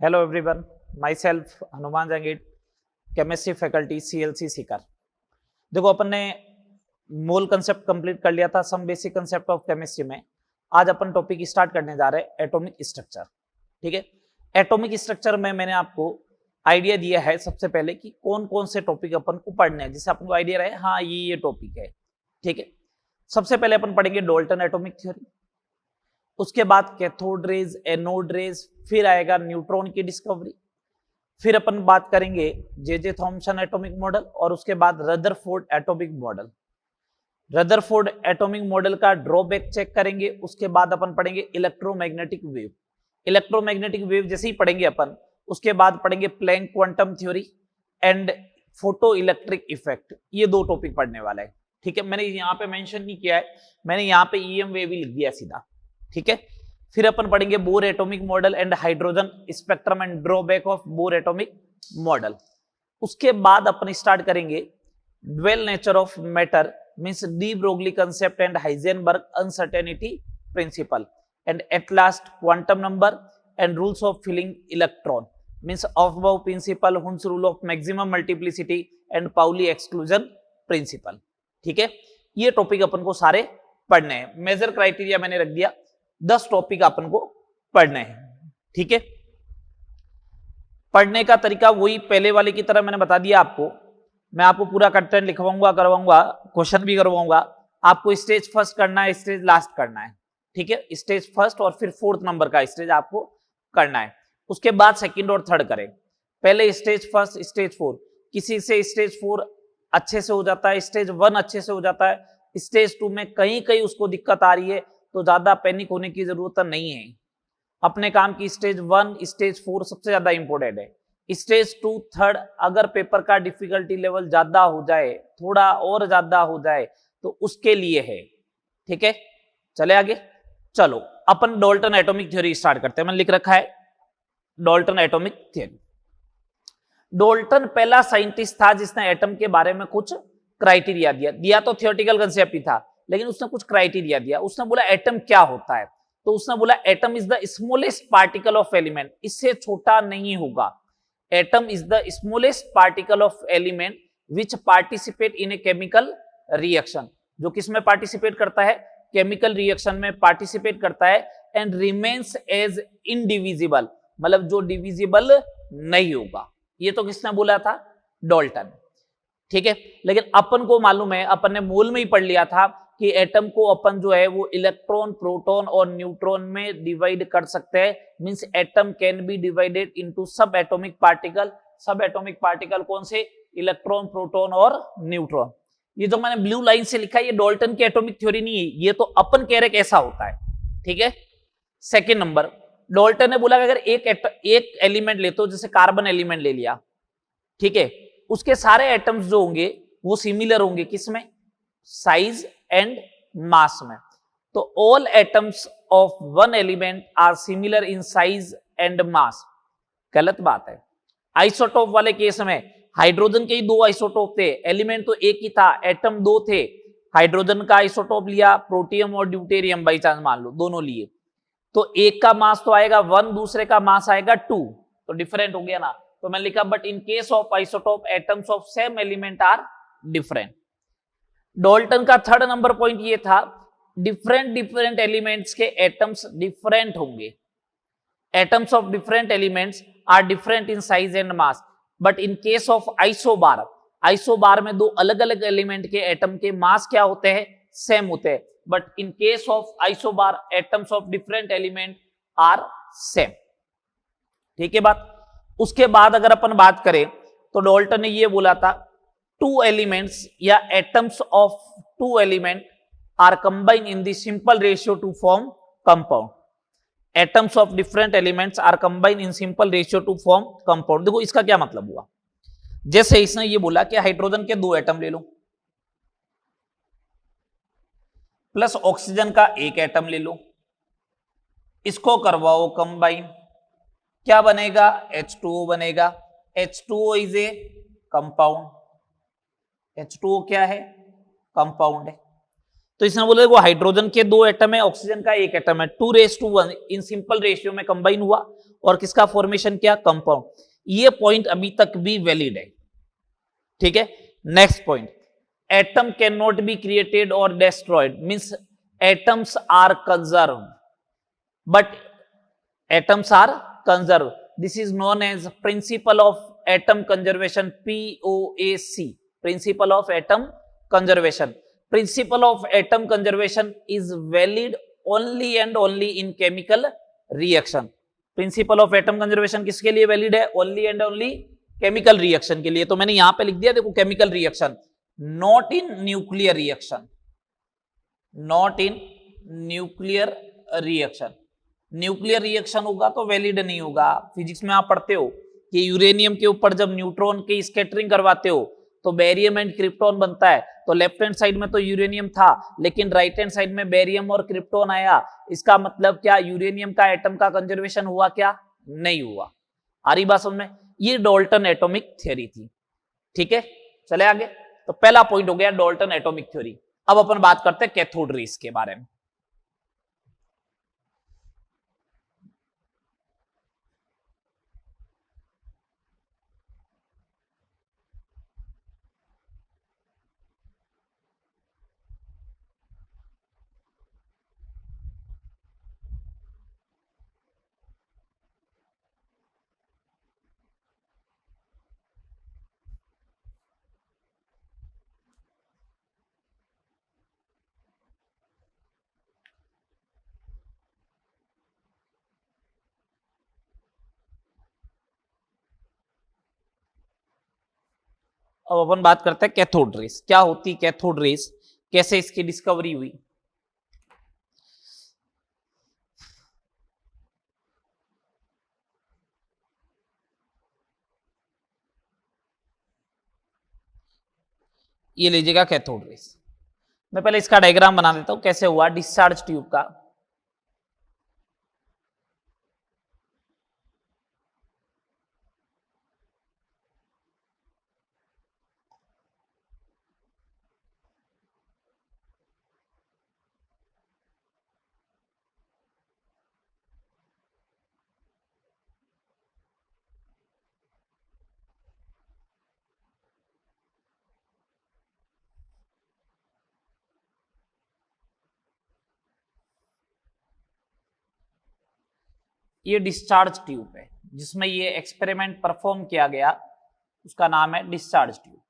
Hello everyone, myself Hanuman Jangir, chemistry faculty CLC Sikar. देखो अपन ने मोल कंसेप्ट कंप्लीट कर लिया था, some basic concept of chemistry में। आज अपन टॉपिक स्टार्ट करने जा रहे हैं एटॉमिक स्ट्रक्चर। ठीक है, एटॉमिक स्ट्रक्चर में मैंने आपको आइडिया दिया है सबसे पहले कि कौन कौन से टॉपिक अपन को पढ़ने हैं, जिससे अपन को आइडिया रहे हाँ ये टॉपिक है। ठीक है, सबसे पहले अपन पढ़ेंगे डाल्टन एटॉमिक थ्योरी, उसके बाद कैथोड रेज, एनोड रेज, फिर आएगा न्यूट्रॉन की डिस्कवरी, फिर अपन बात करेंगे जे थॉमसन एटॉमिक मॉडल, और उसके बाद Rutherford atomic model. Rutherford atomic model का ड्रॉबैक चेक करेंगे, उसके बाद अपन पढ़ेंगे इलेक्ट्रोमैग्नेटिक वेव। इलेक्ट्रोमैग्नेटिक वेव जैसे ही पढ़ेंगे अपन, उसके बाद पढ़ेंगे Planck quantum theory and photo electric effect. ये दो टॉपिक पढ़ने वाला है। ठीक है, मैंने यहाँ पे मेंशन नहीं किया है, मैंने यहाँ पे ईएम वेव ही लिख दिया सीधा। ठीक है, फिर अपन पढ़ेंगे Bohr atomic model and hydrogen spectrum and drawback of Bohr atomic model. उसके बाद अपन स्टार्ट करेंगे dual nature of matter, means de Broglie concept and Heisenberg uncertainty principle, and at last quantum number and rules of filling electron, means Aufbau principle, Hund's rule of maximum multiplicity and Pauli exclusion principle. ठीक है, ये topic अपन को सारे पढ़ने हैं। Major criteria मैंने रख दिया, 10 टॉपिक अपन को पढ़ने हैं। ठीक है, पढ़ने का तरीका वही पहले वाले की तरह मैंने बता दिया आपको। मैं आपको पूरा कंटेंट लिखवाऊंगा, करवाऊंगा, क्वेश्चन भी करवाऊंगा। आपको स्टेज फर्स्ट करना है, स्टेज लास्ट करना है। ठीक है, स्टेज फर्स्ट और फिर 4th नंबर का स्टेज आपको करना है। उसके बाद सेकंड और थर्ड करें। पहले स्टेज फर्स्ट, स्टेज 4, किसी से स्टेज 4 अच्छे से हो जाता है, स्टेज 1 अच्छे से हो जाता है, स्टेज 2 में कहीं कहीं उसको दिक्कत आ रही है, तो ज्यादा पैनिक होने की जरूरत नहीं है। अपने काम की स्टेज 1, स्टेज 4 सबसे ज्यादा इंपॉर्टेंट है। स्टेज 2, थर्ड अगर पेपर का डिफिकल्टी लेवल ज्यादा हो जाए, थोड़ा और ज्यादा हो जाए, तो उसके लिए है। ठीक है, चले आगे। चलो अपन डाल्टन एटॉमिक थ्योरी स्टार्ट करते हैं। मैंने लिख रखा है डाल्टन एटॉमिक थ्योरी। डाल्टन पहला साइंटिस्ट था जिसने एटम के बारे में कुछ क्राइटेरिया दिया तो थियोरेटिकल कंसेप्ट ही था, लेकिन उसने कुछ क्राइटेरिया दिया। उसने बोला एटम क्या होता है, तो उसने बोला atom is the smallest particle of element, इससे छोटा नहीं होगा। Atom is the smallest particle of element which participate in a chemical reaction, जो किसमें पार्टिसिपेट करता है, केमिकल रिएक्शन में पार्टिसिपेट करता है, एंड रिमेन्स एज इनडिविजिबल, मतलब जो डिविजिबल नहीं होगा। ये तो किसने बोला था, डाल्टन। ठीक है, लेकिन अपन को मालूम है, अपन ने मूल में ही पढ़ लिया था कि एटम को अपन जो है वो इलेक्ट्रॉन, प्रोटॉन और न्यूट्रॉन में डिवाइड कर सकते हैं। Means atom can be divided into सब एटॉमिक पार्टिकल। सब एटॉमिक पार्टिकल कौन से, इलेक्ट्रॉन, प्रोटॉन और न्यूट्रॉन। ये जो मैंने ब्लू लाइन से लिखा है, ये डाल्टन की एटॉमिक थ्योरी नहीं है, ये तो अपन कह रहे कैसा होता है। ठीक है, सेकेंड नंबर, डाल्टन ने बोला कि अगर एक एलिमेंट लेते हो, जैसे कार्बन एलिमेंट ले लिया, ठीक है, उसके सारे एटम्स जो होंगे वो सिमिलर होंगे, किसमें, साइज एंड मास में। तो all atoms of one element are similar in size and mass. गलत बात है। आइसोटोप वाले केस में हाइड्रोजन के ही 2 आइसोटोप थे, एलिमेंट तो एक ही था, एटम 2 थे। हाइड्रोजन का आइसोटोप लिया, प्रोटियम और ड्यूटेरियम बाई चांस मान लो दोनों लिए, तो एक का मास तो आएगा 1, दूसरे का मास आएगा 2, तो डिफरेंट हो गया ना। तो मैंने लिखा but in case of isotope atoms of same element are different. Dalton का थर्ड नंबर पॉइंट ये था, डिफरेंट एलिमेंट्स के एटम्स डिफरेंट होंगे। Atoms of different elements are different in size and mass, but in case of isobar, isobar में 2 अलग अलग element के atom के मास क्या होते हैं, सेम होते हैं, but in case of isobar atoms of different element are same. ठीक है बात। उसके बाद अगर अपन बात करें तो डाल्टन ने ये बोला था 2 एलिमेंट्स या atoms of 2 element are combine in the simple ratio to form compound. Atoms of different elements are combine in simple ratio to form compound. देखो इसका क्या मतलब हुआ, जैसे इसने ये बोला कि हाइड्रोजन के 2 एटम ले लो प्लस ऑक्सीजन का 1 एटम ले लो, इसको करवाओ कंबाइन, क्या बनेगा, H2O बनेगा। H2O is a compound, H2O क्या है, कंपाउंड है। तो इसने बोला देखो हाइड्रोजन के 2 एटम है, ऑक्सीजन का 1 एटम है, 2:1 इन सिंपल रेशियो में कंबाइन हुआ और किसका फॉर्मेशन किया, कंपाउंड। ये पॉइंट अभी तक भी वैलिड है, ठीक है। Next point, atom can not be created और destroyed, means atoms are conserve but atoms are conserve. This is known as principle of atom conservation, POAC, principle of atom conservation. Principle of atom conservation is valid only and only in chemical reaction. Principle of atom conservation किसके लिए valid है, only and only chemical reaction के लिए। तो मैंने यहां पे लिख दिया देखो chemical reaction, not in nuclear reaction, not in nuclear reaction. Nuclear reaction होगा तो वैलिड नहीं होगा। फिजिक्स में आप पढ़ते हो कि यूरेनियम के ऊपर जब न्यूट्रॉन की स्कैटरिंग करवाते हो तो बेरियम एंड क्रिप्टॉन बनता है। तो लेफ्ट हैंड साइड में तो यूरेनियम था लेकिन राइट हैंड साइड में बेरियम और क्रिप्टॉन आया। इसका मतलब क्या, यूरेनियम का एटम का कंजर्वेशन हुआ क्या, नहीं हुआ। आ रही बात समझ में? ये डाल्टन एटॉमिक थ्योरी थी, ठीक है। चले आगे। तो पहला पॉइंट हो गया डाल्टन एटॉमिक थ्योरी। अब अपन बात करते हैं कैथोड रेस के बारे में। अब अपन बात करते हैं कैथोड रेस। क्या होती है कैथोड रेस, कैसे इसकी डिस्कवरी हुई। ये लीजिएगा कैथोड रेस। मैं पहले इसका डायग्राम बना देता हूं कैसे हुआ डिस्चार्ज ट्यूब का। ये डिस्चार्ज ट्यूब है जिसमें ये एक्सपेरिमेंट परफॉर्म किया गया, उसका नाम है डिस्चार्ज ट्यूब,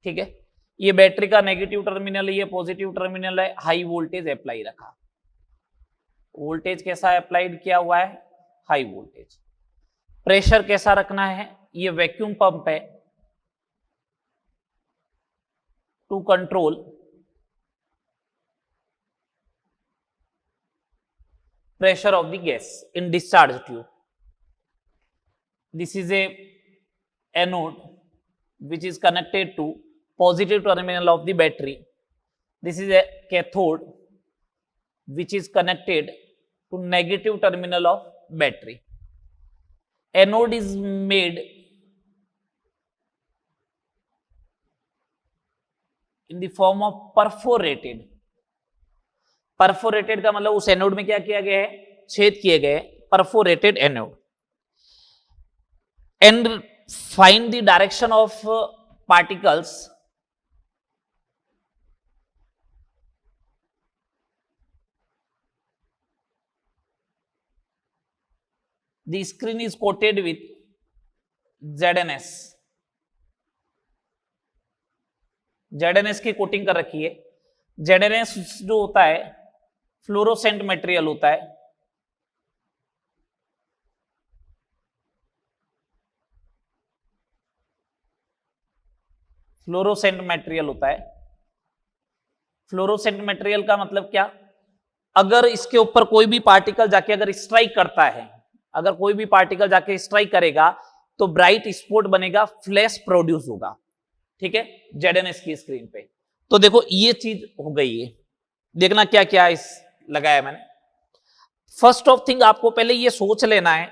ठीक है। ये बैटरी का नेगेटिव टर्मिनल है, ये पॉजिटिव टर्मिनल है। हाई वोल्टेज अप्लाई रखा, वोल्टेज कैसा अप्लाइड किया हुआ है, हाई वोल्टेज। प्रेशर कैसा रखना है, ये वैक्यूम पंप है to control pressure of the gas in discharge tube. This is a anode which is connected to positive terminal of the battery. This is a cathode which is connected to negative terminal of battery. Anode is made in the form of perforated. Perforated का मतलब उस anode में क्या किया गया है, छेद किए गए, perforated anode. And find the direction of particles the screen is coated with ZNS। ZNS की कोटिंग कर रखी है। ZNS जो होता है फ्लोरोसेंट मटेरियल होता है। फ्लोरोसेंट मटेरियल होता है। फ्लोरोसेंट मटेरियल का मतलब क्या, अगर इसके ऊपर कोई भी पार्टिकल जाके अगर स्ट्राइक करता है, अगर कोई भी पार्टिकल जाके स्ट्राइक करेगा तो ब्राइट स्पॉट बनेगा, फ्लैश प्रोड्यूस होगा, ठीक है, ZNS की स्क्रीन पे। तो देखो ये चीज हो गई है। देखना क्या क्या लगाया मैंने। फर्स्ट ऑफ थिंग आपको पहले ये सोच लेना है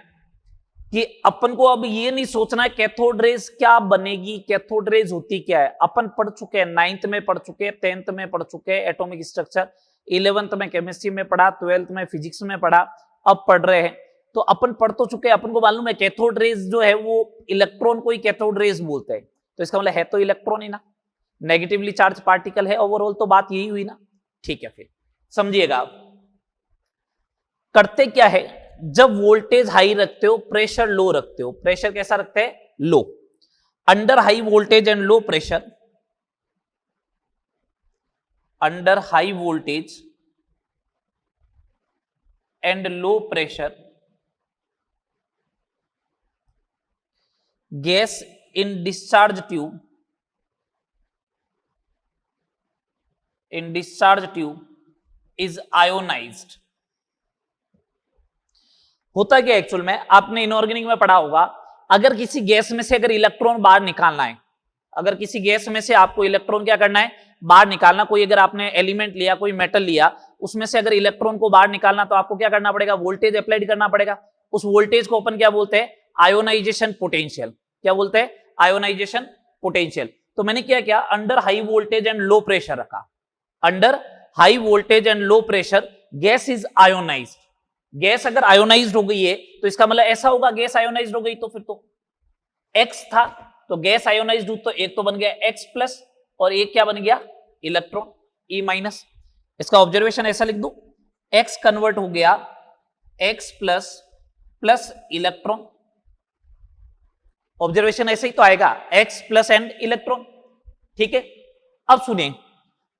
कि अपन को अब ये नहीं सोचना है कैथोड रेज क्या बनेगी, कैथोड रेज होती क्या है। अपन पढ़ चुके हैं, 9th में पढ़ चुके हैं, 10th में पढ़ चुके हैं एटॉमिक स्ट्रक्चर, 11th में केमिस्ट्री में पढ़ा, 12th में फिजिक्स में पढ़ा, अब पढ़ रहे हैं। तो अपन पढ़ तो चुके हैं, अपन को मालूम है कैथोड रेज जो है वो इलेक्ट्रॉन को ही कैथोड रेज बोलते हैं। तो इसका मतलब है तो इलेक्ट्रॉन ही ना, नेगेटिवली चार्ज पार्टिकल है ओवरऑल, तो बात यही हुई ना। ठीक है, फिर समझिएगा आप करते क्या है। जब वोल्टेज हाई रखते हो, प्रेशर लो रखते हो, प्रेशर कैसा रखते हैं, low, under high voltage and low pressure, under high voltage and low pressure gas in discharge tube, in discharge tube is ionized। होता क्या एक्चुअल में, आपने इनऑर्गेनिक में पढ़ा होगा, अगर किसी गैस में से अगर इलेक्ट्रॉन बाहर निकालना है, अगर किसी गैस में से आपको इलेक्ट्रॉन क्या करना है, बाहर निकालना, कोई अगर आपने एलिमेंट लिया, कोई मेटल लिया, उसमें से अगर इलेक्ट्रॉन को बाहर निकालना, तो आपको क्या करना पड़ेगा, वोल्टेज अप्लाइड करना पड़ेगा। उस वोल्टेज को अपन क्या बोलते हैं, आयोनाइजेशन पोटेंशियल। क्या बोलते हैं, आयोनाइजेशन पोटेंशियल। तो मैंने क्या किया, under high voltage and low pressure रखा, under high voltage and low pressure gas is ionized. Gas अगर आयोनाइज्ड हो गई है तो इसका मतलब ऐसा होगा, गैस आयोनाइज्ड हो गई तो फिर तो X था, तो गैस आयोनाइज्ड हो तो एक तो बन गया X प्लस, और एक क्या बन गया, इलेक्ट्रॉन E माइनस। इसका ऑब्जर्वेशन ऐसा लिख दूं, X कन्वर्ट हो गया X plus plus electron. Observation ऐसे ही तो आएगा, X प्लस एंड इलेक्ट्रॉन। ठीक है, अब सुनिए,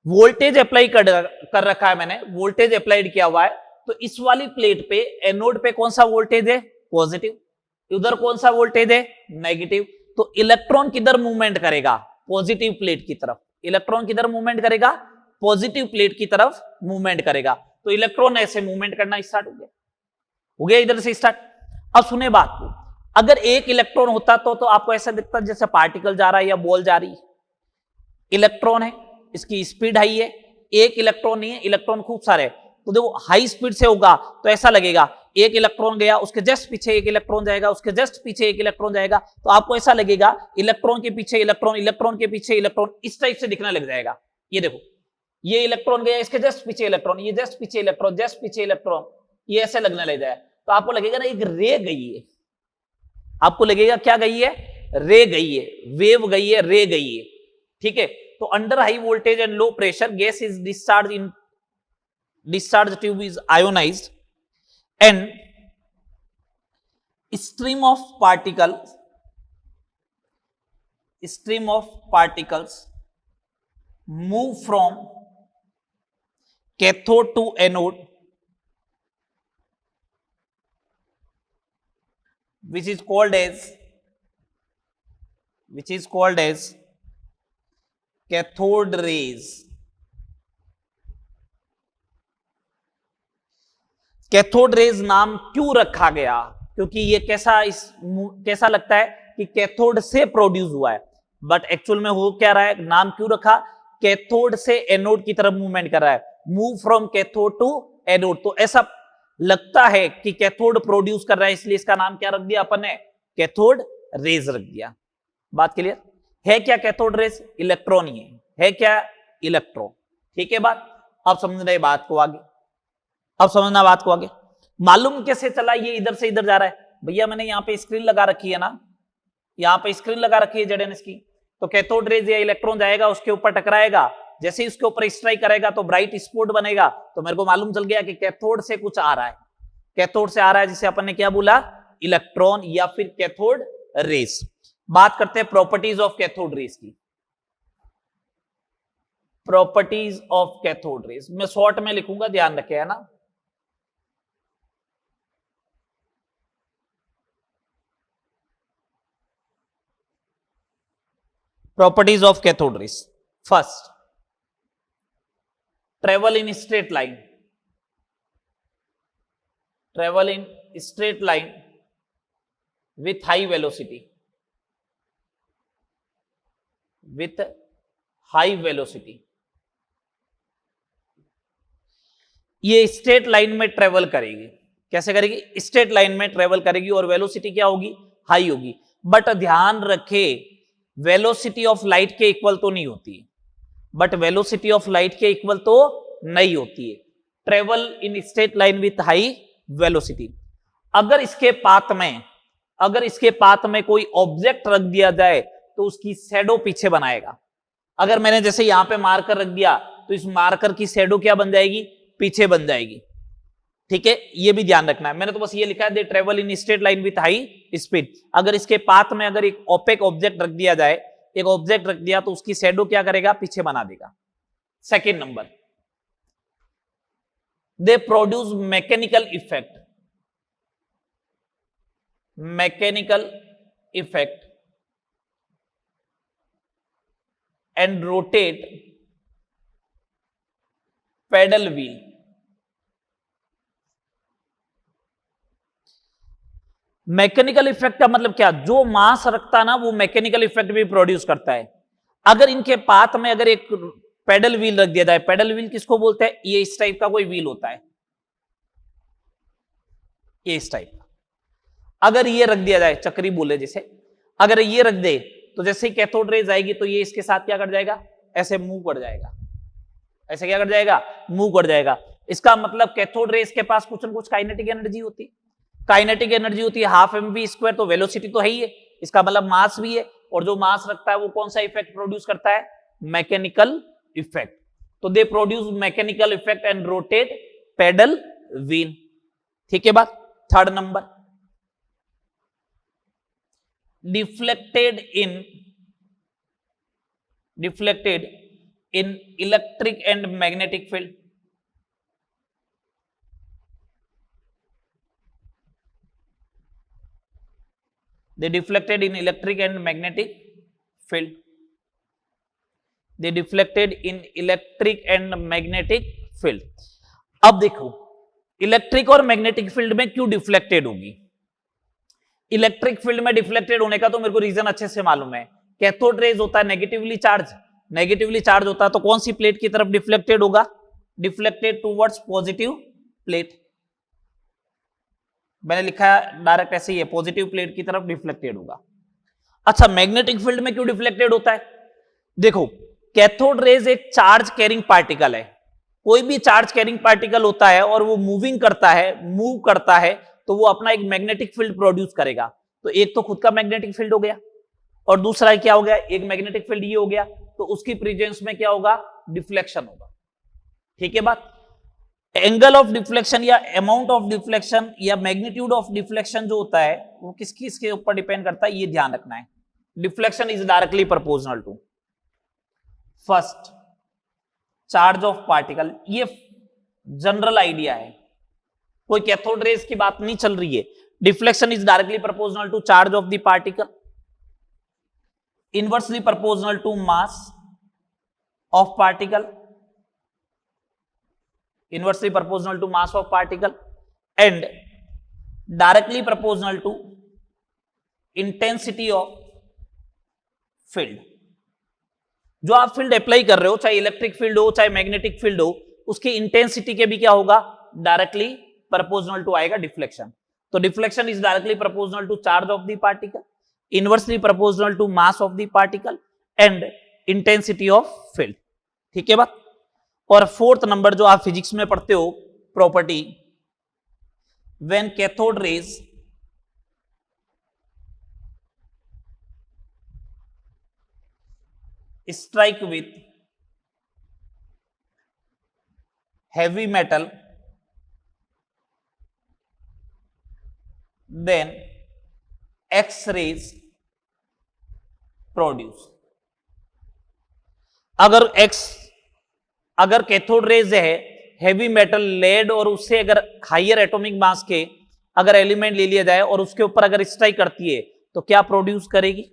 वोल्टेज अप्लाई कर रखा है मैंने, वोल्टेज अप्लाइड किया हुआ है, तो इस वाली प्लेट पे एनोड पे कौन सा वोल्टेज है, पॉजिटिव, उधर कौन सा वोल्टेज है, नेगेटिव। तो इलेक्ट्रॉन किधर मूवमेंट करेगा, पॉजिटिव प्लेट की तरफ। इलेक्ट्रॉन किधर मूवमेंट करेगा, पॉजिटिव प्लेट की तरफ मूवमेंट करेगा। तो इलेक्ट्रॉन ऐसे मूवमेंट करना स्टार्ट हो गया इधर से स्टार्ट। अब सुने बात को, अगर एक इलेक्ट्रॉन होता तो आपको ऐसा दिखता जैसे पार्टिकल जा रहा है या बॉल जा रही है। इलेक्ट्रॉन है, इसकी स्पीड हाई है, एक इलेक्ट्रॉन नहीं है, इलेक्ट्रॉन खूब सारे, तो देखो हाई स्पीड से होगा तो ऐसा लगेगा, एक इलेक्ट्रॉन गया, उसके जस्ट पीछे एक इलेक्ट्रॉन जाएगा, उसके जस्ट पीछे एक इलेक्ट्रॉन जाएगा, तो आपको ऐसा लगेगा इलेक्ट्रॉन के पीछे इलेक्ट्रॉन, इलेक्ट्रॉन के पीछे इलेक्ट्रॉन, इस टाइप से दिखने लग जाएगा। ये देखो, ये इलेक्ट्रॉन गया, इसके जस्ट पीछे इलेक्ट्रॉन, ये जस्ट पीछे इलेक्ट्रॉन, जस्ट पीछे इलेक्ट्रॉन, ये ऐसे लगने लग जाए, तो आपको लगेगा ना एक रे गई है, आपको लगेगा क्या गई है, रे गई है, वेव गई है, रे गई है। ठीक है, तो under high voltage and low pressure gas is discharge in discharge tube is ionized and stream of particles move from cathode to anode, which is called as cathode rays। Cathode rays नाम क्यों रखा गया, क्योंकि ये कैसा लगता है कि कैथोड से प्रोड्यूस हुआ है, बट एक्चुअल में हो क्या रहा है, नाम क्यों रखा, कैथोड से एनोड की तरफ मूवमेंट कर रहा है, move from cathode to anode. तो ऐसा लगता है कि कैथोड प्रोड्यूस कर रहा है, इसलिए इसका नाम क्या रख दिया अपन ने, कैथोड रेज रख दिया। बात क्लियर है, क्या कैथोड रेज इलेक्ट्रॉन ही है क्या, इलेक्ट्रॉन। ठीक है बात, अब समझ रहे बात को आगे, अब समझना बात को आगे। मालूम कैसे चला ये इधर से इधर जा रहा है, भैया मैंने यहाँ पे स्क्रीन लगा रखी है ना, यहाँ पे स्क्रीन लगा रखी है जेडेन की, तो कैथोड रेज या इलेक्ट्रॉन जाएगा उसके ऊपर टकराएगा, जैसे ही उसके ऊपर स्ट्राइक करेगा तो ब्राइट स्पॉट बनेगा, तो मेरे को मालूम चल गया कि कैथोड से कुछ आ रहा है, कैथोड से आ रहा है, जिसे अपन ने क्या बोला, इलेक्ट्रॉन या फिर कैथोड रेज। बात करते हैं प्रॉपर्टीज ऑफ कैथोड रेज की। प्रॉपर्टीज ऑफ कैथोड रेज मैं शॉर्ट में लिखूंगा, ध्यान रखे, है ना। Properties of cathode rays. First, travel in straight line. Travel in straight line with high velocity. With high velocity. ये स्ट्रेट लाइन में ट्रेवल करेगी, कैसे करेगी, स्ट्रेट लाइन में ट्रेवल करेगी और वेलोसिटी क्या होगी, हाई होगी। बट ध्यान रखें वेलोसिटी ऑफ लाइट के इक्वल तो नहीं होती है, बट वेलोसिटी ऑफ लाइट के इक्वल तो नहीं होती है। Travel in straight line with high velocity. अगर इसके पाथ में कोई ऑब्जेक्ट रख दिया जाए तो उसकी शैडो पीछे बनाएगा। अगर मैंने जैसे यहां पे मार्कर रख दिया तो इस मार्कर की शैडो क्या बन जाएगी, पीछे बन जाएगी। ठीक है, ये भी ध्यान रखना है। मैंने तो बस ये लिखा है they travel in straight line with high speed. अगर इसके पाथ में अगर एक ओपेक ऑब्जेक्ट रख दिया जाए, एक ऑब्जेक्ट रख दिया तो उसकी शैडो क्या करेगा, पीछे बना देगा। Second number, they produce mechanical effect and rotate paddle wheel. Mechanical effect का मतलब क्या, जो मास रखता है ना वो मैकेनिकल इफेक्ट भी प्रोड्यूस करता है। अगर इनके पाथ में अगर एक पेडल व्हील रख दिया जाए, पेडल व्हील किसको बोलते हैं, ये इस टाइप का कोई व्हील होता है, ये इस टाइप का। अगर ये रख दिया जाए, चक्री बोले जिसे, अगर ये रख दे तो जैसे ही कैथोड रेज आएगी तो ये इसके साथ क्या कर जाएगा, ऐसे मूव कर जाएगा, ऐसे क्या कर जाएगा, मूव कर जाएगा। इसका मतलब कैथोड रेज के पास कुछ ना कुछ काइनेटिक एनर्जी होती है, काइनेटिक एनर्जी होती है हाफ mv स्क्वायर, तो वेलोसिटी तो है ही है, इसका मतलब मास भी है, और जो मास रखता है वो कौन सा इफेक्ट प्रोड्यूस करता है, मैकेनिकल इफेक्ट। तो दे produce mechanical effect and rotate pedal wheel. ठीक है बात। Third number, deflected in electric and magnetic field. They deflected in electric and magnetic field. They deflected in electric and magnetic field. अब देखो electric और magnetic field में क्यों deflected होगी। Electric field में डिफ्लेक्टेड होने का तो मेरे को रीजन अच्छे से मालूम है। कैथोड रेज होता है नेगेटिवली चार्ज होता है, तो कौन सी प्लेट की तरफ डिफ्लेक्टेड होगा, डिफ्लेक्टेड टुवर्ड्स पॉजिटिव प्लेट। मैंने लिखा है डायरेक्ट ऐसे ही है, पॉजिटिव प्लेट की तरफ डिफ्लेक्टेड होगा। अच्छा, मैग्नेटिक फील्ड में क्यों डिफ्लेक्टेड होता है, देखो कैथोड रेज एक चार्ज कैरिंग पार्टिकल है, कोई भी चार्ज कैरिंग पार्टिकल होता है और वो मूव करता है तो वो अपना एक मैग्नेटिक फील्ड प्रोड्यूस करेगा। तो एक तो खुद का मैग्नेटिक फील्ड हो गया और दूसरा क्या हो गया, एक मैग्नेटिक फील्ड ये हो गया, तो उसकी प्रेजेंस में क्या होगा, डिफ्लेक्शन होगा। ठीक है बात। एंगल ऑफ डिफ्लेक्शन या अमाउंट ऑफ डिफ्लेक्शन या मैग्नीट्यूड ऑफ डिफ्लेक्शन जो होता है वो किसके ऊपर डिपेंड करता है, ये ध्यान रखना है। Deflection is directly proportional to first charge of particle. ये जनरल आइडिया है, कोई कैथोड रेज की बात नहीं चल रही है। Deflection is directly proportional to charge of the particle, inversely proportional to mass of particle, inversely proportional to mass of particle and directly proportional to intensity of field। जो आप फील्ड अप्लाई कर रहे हो, चाहे इलेक्ट्रिक फील्ड हो चाहे magnetic field हो, उसकी इंटेंसिटी के भी क्या होगा, डायरेक्टली प्रोपोर्शनल टू आएगा डिफ्लेक्शन। तो deflection is directly proportional to charge of the particle, inversely proportional to mass of the particle and intensity of field. ठीक है बात। और फोर्थ नंबर जो आप फिजिक्स में पढ़ते हो property, when cathode rays strike with heavy metal, then X-rays produce। अगर कैथोड रेज है हेवी मेटल लेड और उससे अगर हाइयर एटॉमिक मास के अगर एलिमेंट ले लिया जाए और उसके ऊपर अगर स्ट्राइक करती है तो क्या प्रोड्यूस करेगी,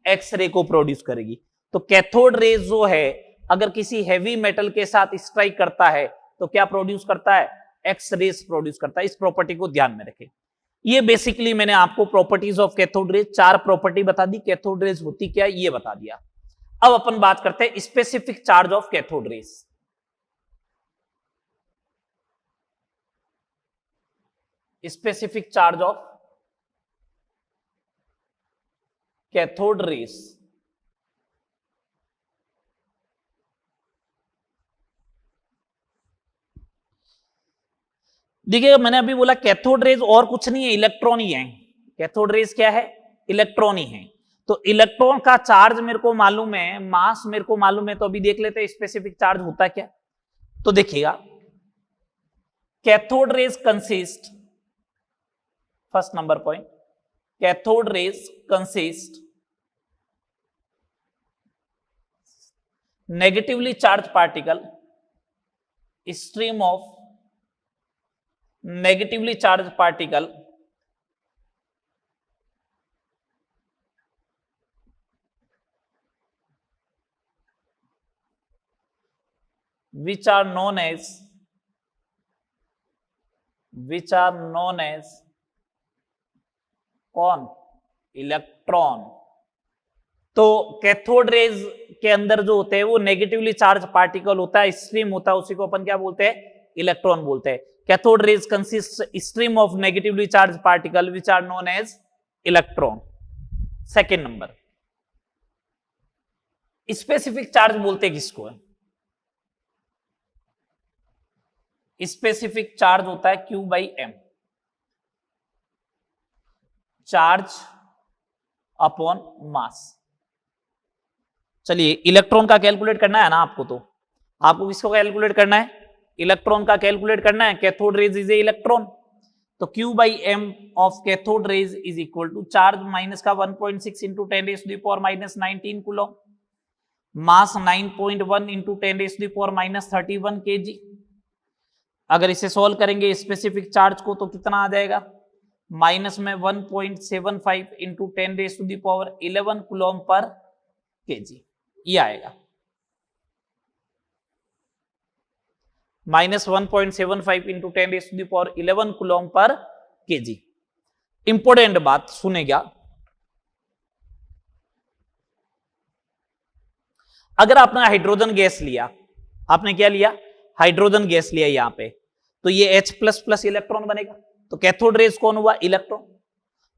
एक्स रे को प्रोड्यूस करेगी। तो कैथोड रेज जो है अगर किसी हेवी मेटल के साथ स्ट्राइक करता है तो क्या प्रोड्यूस करता है, एक्स रेज प्रोड्यूस करता है। इस प्रॉपर्टी को ध्यान में रखें। ये बेसिकली मैंने आपको properties of cathode raise 4 property बता दी, कैथोड रेज होती क्या है ये बता दिया। अब अपन बात करते हैं specific charge of cathode raise. Specific charge of cathode rays देखिए मैंने अभी बोला कैथोड रेज और कुछ नहीं है, इलेक्ट्रॉन ही है। कैथोड रेज क्या है? इलेक्ट्रॉन ही है। तो इलेक्ट्रॉन का चार्ज मेरे को मालूम है, मास मेरे को मालूम है, तो अभी देख लेते हैं स्पेसिफिक चार्ज होता क्या। तो देखिएगा cathode rays consist, first number point, cathode rays consist negatively charge particle, stream of negatively charged particle which are known as कौन? इलेक्ट्रॉन। तो कैथोड रेज के अंदर जो होते हैं वो नेगेटिवली चार्ज पार्टिकल होता है, स्ट्रीम होता है, उसी को अपन क्या बोलते हैं? इलेक्ट्रॉन बोलते हैं। Cathode rays consist stream of negatively charge particle which are known as electron. Second number, specific charge बोलते किसको है? स्पेसिफिक चार्ज होता है Q by M, charge upon mass. चलिए इलेक्ट्रॉन का कैलकुलेट करना है ना आपको, तो आपको किसको कैलकुलेट करना है? इलेक्ट्रॉन का कैलकुलेट करना है। Cathode rays is a electron, तो Q by M of cathode rays is equal to charge minus का 1.6 into 10⁻⁻⁹ coulomb, mass 9.1 into 10⁻⁻31 kg। अगर इसे सॉल्व करेंगे स्पेसिफिक चार्ज को तो कितना आ जाएगा? माइनस में 1.75 इंटू 10⁻11 कूलम पर kg, ये आएगा। Minus 1.75 into 10⁻11 coulomb per kg। Important बात सुनेगा, अगर आपने हाइड्रोजन गैस लिया, आपने क्या लिया? हाइड्रोजन गैस लिया यहां पे, तो ये H++ इलेक्ट्रॉन बनेगा, तो कैथोड रेज कौन हुआ? इलेक्ट्रॉन।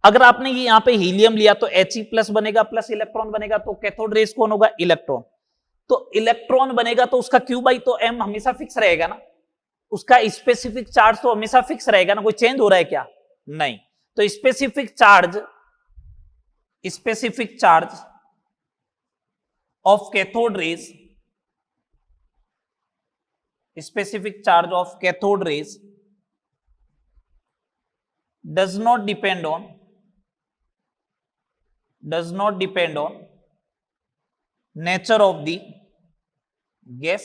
अगर आपने ये यहां पे हीलियम लिया तो He+ बनेगा, प्लस इलेक्ट्रॉन बनेगा, तो कैथोड रेज कौन होगा? इलेक्ट्रॉन। तो इलेक्ट्रॉन बनेगा तो उसका Q बाई तो M हमेशा फिक्स रहेगा ना, उसका स्पेसिफिक चार्ज तो हमेशा फिक्स रहेगा ना, कोई चेंज हो रहा है क्या? नहीं। तो specific charge of cathode raise, specific charge of cathode raise does not depend on nature of the gas।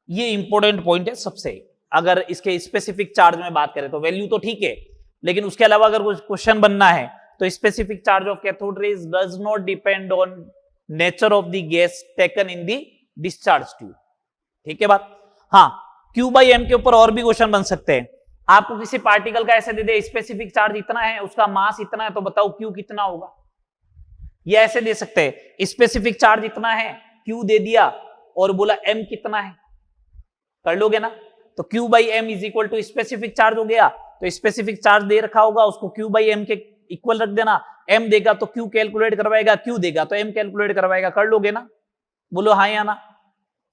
ये इंपॉर्टेंट पॉइंट है सबसे। अगर इसके स्पेसिफिक चार्ज में बात करें तो वैल्यू तो ठीक है, लेकिन उसके अलावा अगर कुछ क्वेश्चन बनना है तो specific charge of cathode raise does not depend on nature of the gas taken in the discharge tube. ठीक है बात? हाँ, Q बाई एम के ऊपर और भी क्वेश्चन बन सकते हैं। आपको किसी पार्टिकल का ऐसे दे दे स्पेसिफिक चार्ज इतना है, उसका मास इतना है, तो बताओ Q कितना होगा? ये ऐसे दे सकते हैं, स्पेसिफिक चार्ज इतना है, Q दे दिया और बोला M कितना है, कर लोगे ना? तो Q by M is equal to specific charge हो गया। तो स्पेसिफिक चार्ज दे रखा होगा, उसको Q बाई एम के इक्वल रख देना। M देगा तो Q कैलकुलेट करवाएगा, Q देगा तो M कैलकुलेट करवाएगा, कर लोगे ना? बोलो हाँ या ना?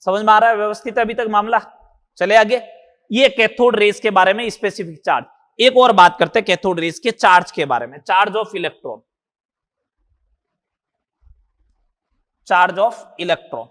समझ में आ रहा है व्यवस्थित अभी तक मामला? चले आगे। ये कैथोड रेज के बारे में स्पेसिफिक चार्ज। एक और बात करते हैं कैथोड रेज के चार्ज के बारे में, charge of electron. Charge of electron,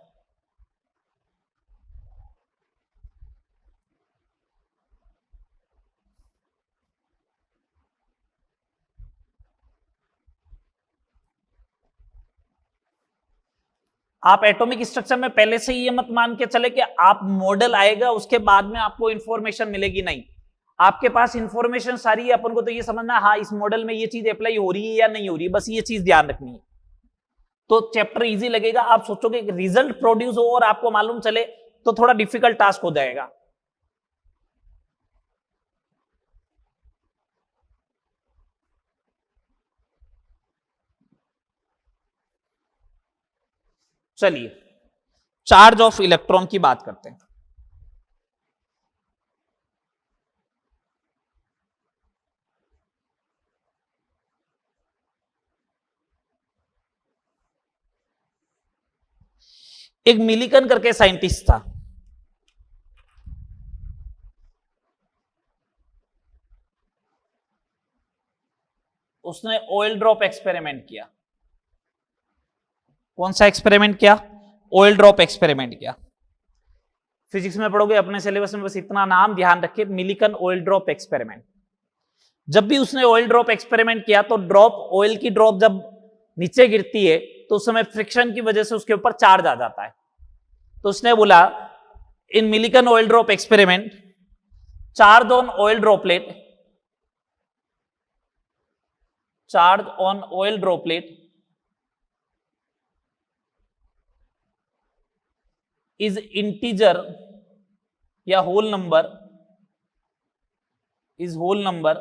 आप एटॉमिक स्ट्रक्चर में पहले से ही ये मत मान के चले कि आप मॉडल आएगा उसके बाद में आपको इंफॉर्मेशन मिलेगी, नहीं। आपके पास इंफॉर्मेशन सारी है, अपन को तो ये समझना हाँ इस मॉडल में ये चीज अप्लाई हो रही है या नहीं हो रही है, बस ये चीज ध्यान रखनी है। तो चैप्टर इजी लगेगा। आप सोचोगे कि रिजल्ट प्रोड्यूस हो और आपको मालूम चले तो थोड़ा डिफिकल्ट टास्क हो जाएगा। चलिए चार्ज ऑफ इलेक्ट्रॉन की बात करते हैं। एक मिलिकन करके साइंटिस्ट था, उसने ऑयल ड्रॉप एक्सपेरिमेंट किया। कौन सा एक्सपेरिमेंट किया? ऑयल ड्रॉप एक्सपेरिमेंट किया। फिजिक्स में पढ़ोगे अपने सिलेबस में, बस इतना नाम ध्यान रखिए, मिलिकन ऑयल ड्रॉप एक्सपेरिमेंट। जब भी उसने ऑयल ड्रॉप एक्सपेरिमेंट किया तो ड्रॉप, ऑयल की ड्रॉप जब नीचे गिरती है तो उस समय फ्रिक्शन की वजह से उसके ऊपर चार्ज आ जाता है। तो उसने बोला in Millikan oil drop experiment, charge on oil droplet, charge on oil droplet is integer या whole number, is whole number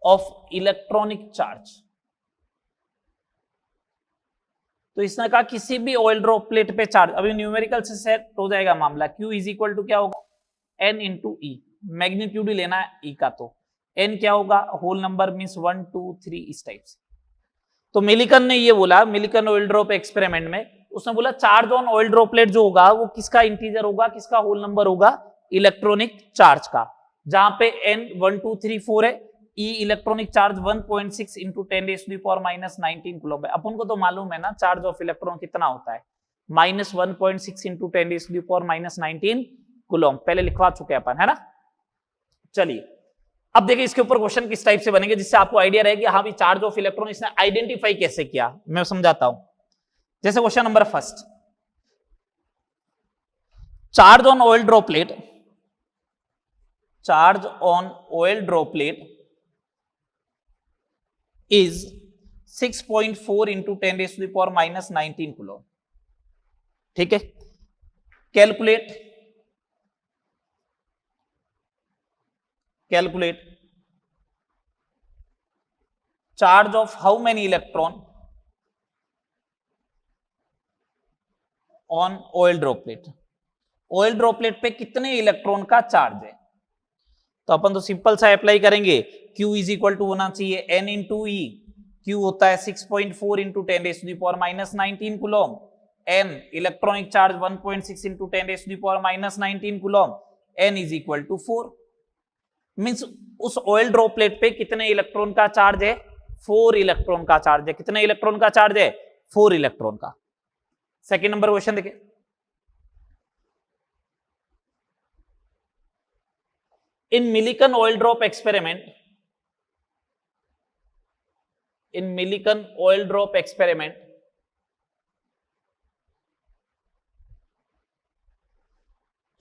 of electronic charge। तो इसने कहा किसी भी ऑयल ड्रॉपलेट पे चार्ज, अभी न्यूमेरिकल से सेट हो जाएगा मामला, Q इज इक्वल टू क्या होगा? N इंटू ई, मैग्नीट्यूड ही लेना है ई का, तो N क्या होगा? होल नंबर मीन्स 1 2 3 इस टाइप से। तो मिलिकन ने ये बोला, मिलिकन ऑयल ड्रॉप एक्सपेरिमेंट में उसने बोला चार्ज ऑन ऑयल ड्रॉपलेट जो होगा वो किसका इंटीजर होगा, किसका होल नंबर होगा? इलेक्ट्रॉनिक चार्ज का। जहां पे n 1 2 3 4 है, E electronic charge 1.6 into 10⁻⁻19 coulomb है। अपन को तो मालूम है ना चार्ज ऑफ इलेक्ट्रॉन कितना होता है, -1.6 इंटू 10⁻⁻19 कूलम, पहले लिखवा चुके अपन, है ना। चलिए अब देखिए इसके ऊपर क्वेश्चन किस टाइप से बनेंगे जिससे आपको आइडिया रहेगी हाँ भी चार्ज ऑफ इलेक्ट्रॉन इसने आइडेंटिफाई कैसे किया, मैं समझाता हूं। जैसे question number first, charge on oil droplet, charge on oil droplet is 6.4 into 10⁻⁻19 coulomb. ठीक है, calculate charge of how many electron on oil droplet. Oil droplet पे कितने इलेक्ट्रॉन का चार्ज है? तो अपन तो सिंपल सा अप्लाई करेंगे, Q इज इक्वल टू होना चाहिए N इंटू ई। Q होता है 6.4 into 10⁻⁻19 coulomb, N electronic charge 1.6 into 10⁻⁻19 coulomb, N is equal to 4। Means उस ऑयल ड्रॉपलेट पे कितने इलेक्ट्रॉन का चार्ज है? 4 इलेक्ट्रॉन का चार्ज है। कितने इलेक्ट्रॉन का चार्ज है? 4 इलेक्ट्रॉन का। सेकेंड नंबर क्वेश्चन देखिए, in Millikan oil drop experiment, in Millikan oil drop experiment,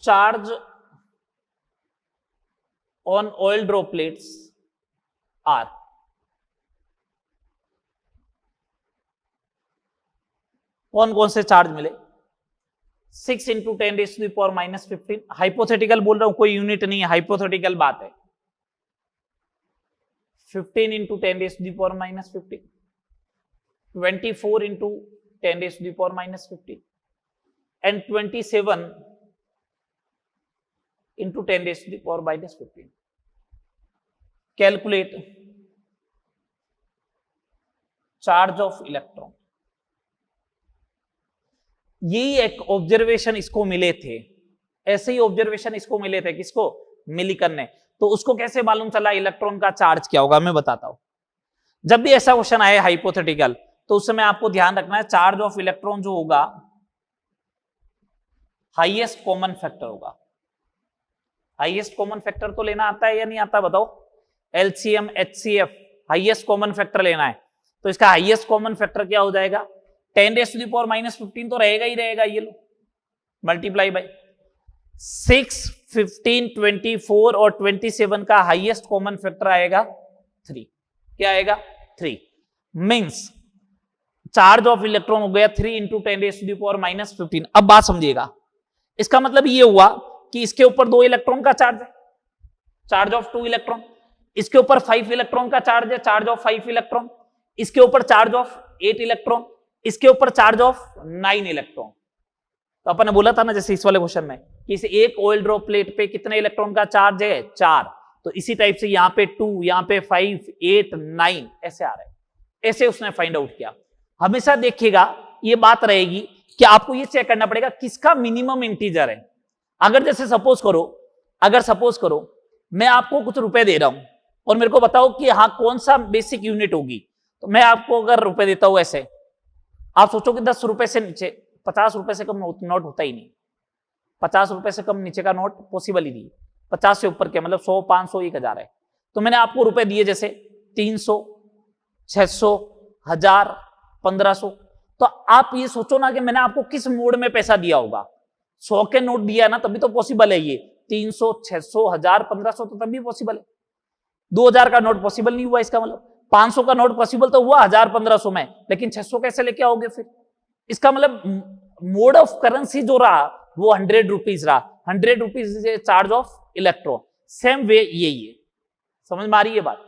charge on oil droplets are, कौन कौन से चार्ज मिले? 6 इंटू 10⁻⁻15, हाइपोथेटिकल बोल रहा हूं, कोई यूनिट नहीं है, हाइपोथेटिकल बात है। 15 into 10⁻⁻15, 24 into 10⁻⁻15 and 27 into 10⁻⁻15। Calculate charge of electron. यही एक ऑब्जर्वेशन इसको मिले थे, ऐसे ही ऑब्जर्वेशन इसको मिले थे, किसको? मिलिकन ने। तो उसको कैसे मालूम चला इलेक्ट्रॉन का चार्ज क्या होगा, मैं बताता हूं। जब भी ऐसा क्वेश्चन आए हाइपोथेटिकल, तो उस समय आपको ध्यान रखना है चार्ज ऑफ इलेक्ट्रॉन जो होगा हाईएस्ट कॉमन फैक्टर होगा। हाईएस्ट कॉमन फैक्टर तो लेना आता है या नहीं आता बताओ? LCM HCF, highest common factor लेना है। तो इसका हाईएस्ट कॉमन फैक्टर क्या हो जाएगा? 10⁻⁻15 तो रहेगा ही रहेगा, ये लो मल्टीप्लाई बाय 6, 15, 24 और 27 का हाईएस्ट कॉमन फैक्टर आएगा 3। क्या आएगा? 3। मींस चार्ज ऑफ इलेक्ट्रॉन हो गया 3 इंटू 10⁻⁻15। अब बात समझिएगा, इसका मतलब ये हुआ कि इसके ऊपर 2 इलेक्ट्रॉन का चार्ज है, चार्ज ऑफ 2 इलेक्ट्रॉन। इसके ऊपर 5 इलेक्ट्रॉन का चार्ज है, चार्ज ऑफ 5 इलेक्ट्रॉन। इसके ऊपर चार्ज ऑफ 8 इलेक्ट्रॉन, इसके ऊपर चार्ज ऑफ 9 इलेक्ट्रॉन। तो अपन ने बोला था ना जैसे इस वाले क्वेश्चन में कि इस एक ऑयल ड्रॉपलेट पे कितने इलेक्ट्रॉन का चार्ज है? 4। तो इसी टाइप से यहां पे 2, यहां पे 5, 8, 9 ऐसे आ रहे हैं। ऐसे उसने फाइंड आउट किया। हमेशा देखिएगा ये बात रहेगी कि आपको ये चेक करना पड़ेगा किसका मिनिमम इंटीजर है। अगर जैसे सपोज करो मैं आपको कुछ रुपए दे रहा हूं और मेरे को बताओ कि हाँ कौन सा बेसिक यूनिट होगी, तो मैं आपको अगर रुपए देता हूं ऐसे, आप सोचो कि 10 रुपए से नीचे, 50 रुपए से कम नोट होता ही नहीं, 50 रुपए से कम नीचे का नोट पॉसिबल ही नहीं, 50 से ऊपर के मतलब 100, 500, 1000 है। तो मैंने आपको रुपए दिए जैसे 300, 600, 1000, 1500, तो आप ये सोचो ना कि मैंने आपको किस मोड में पैसा दिया होगा। 100 के नोट दिया ना तभी तो पॉसिबल है, ये 300, 600, 1000, 1500 तो तभी पॉसिबल है। 2000 का नोट पॉसिबल नहीं हुआ, इसका मतलब 500 का नोट पॉसिबल तो हुआ 1000, 1500 में, लेकिन 600 कैसे लेके आओगे फिर? इसका मतलब मोड ऑफ करेंसी जो रहा वो 100 रुपीज रहा। 100 rupees is charge of electron. Same way यही है, समझ में आ रही है बात?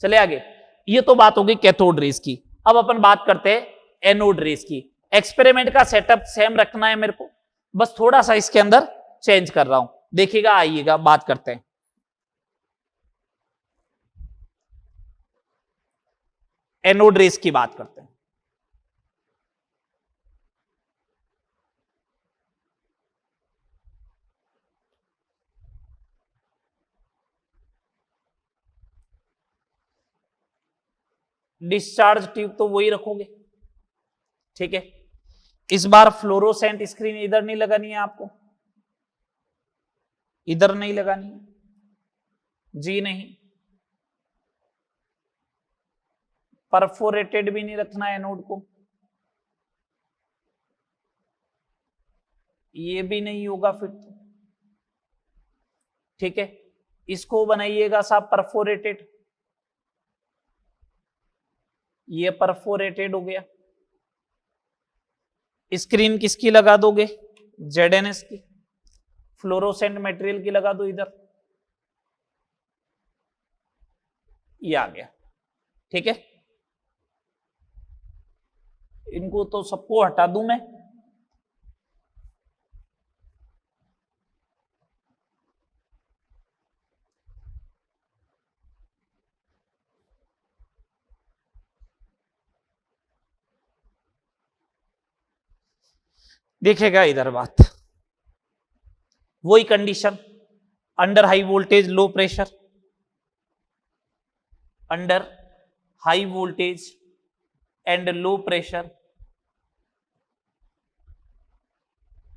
चले आगे। ये तो बात होगी कैथोड रेज की। अब अपन बात करते हैं एनोड रेज की। एक्सपेरिमेंट का सेटअप सेम रखना है मेरे को, बस थोड़ा सा इसके अंदर चेंज कर रहा हूं, देखिएगा, आइएगा बात करते हैं। एनोड रेज की बात करते हैं। डिस्चार्ज ट्यूब तो वही रखोगे, ठीक है। इस बार फ्लोरोसेंट स्क्रीन इधर नहीं लगानी है आपको, इधर नहीं लगानी है जी, नहीं। परफोरेटेड भी नहीं रखना है एनोड को, ये भी नहीं होगा फिर तो, ठीक है। इसको बनाइएगा साहब परफोरेटेड, ये परफोरेटेड हो गया। स्क्रीन किसकी लगा दोगे? ZNS की। फ्लोरोसेंट मटेरियल की लगा दो इधर, ये आ गया, ठीक है। इनको तो सबको हटा दूं मैं, देखेगा इधर बात, वही condition, under high voltage low pressure, under high voltage and low pressure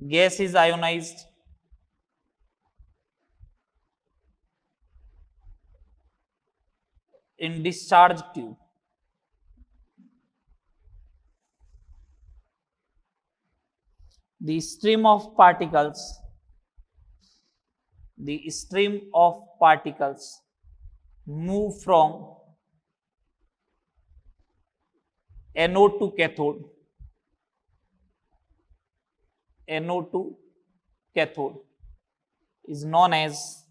gas is ionised in discharge tube. The stream of particles move from anode to cathode, is known as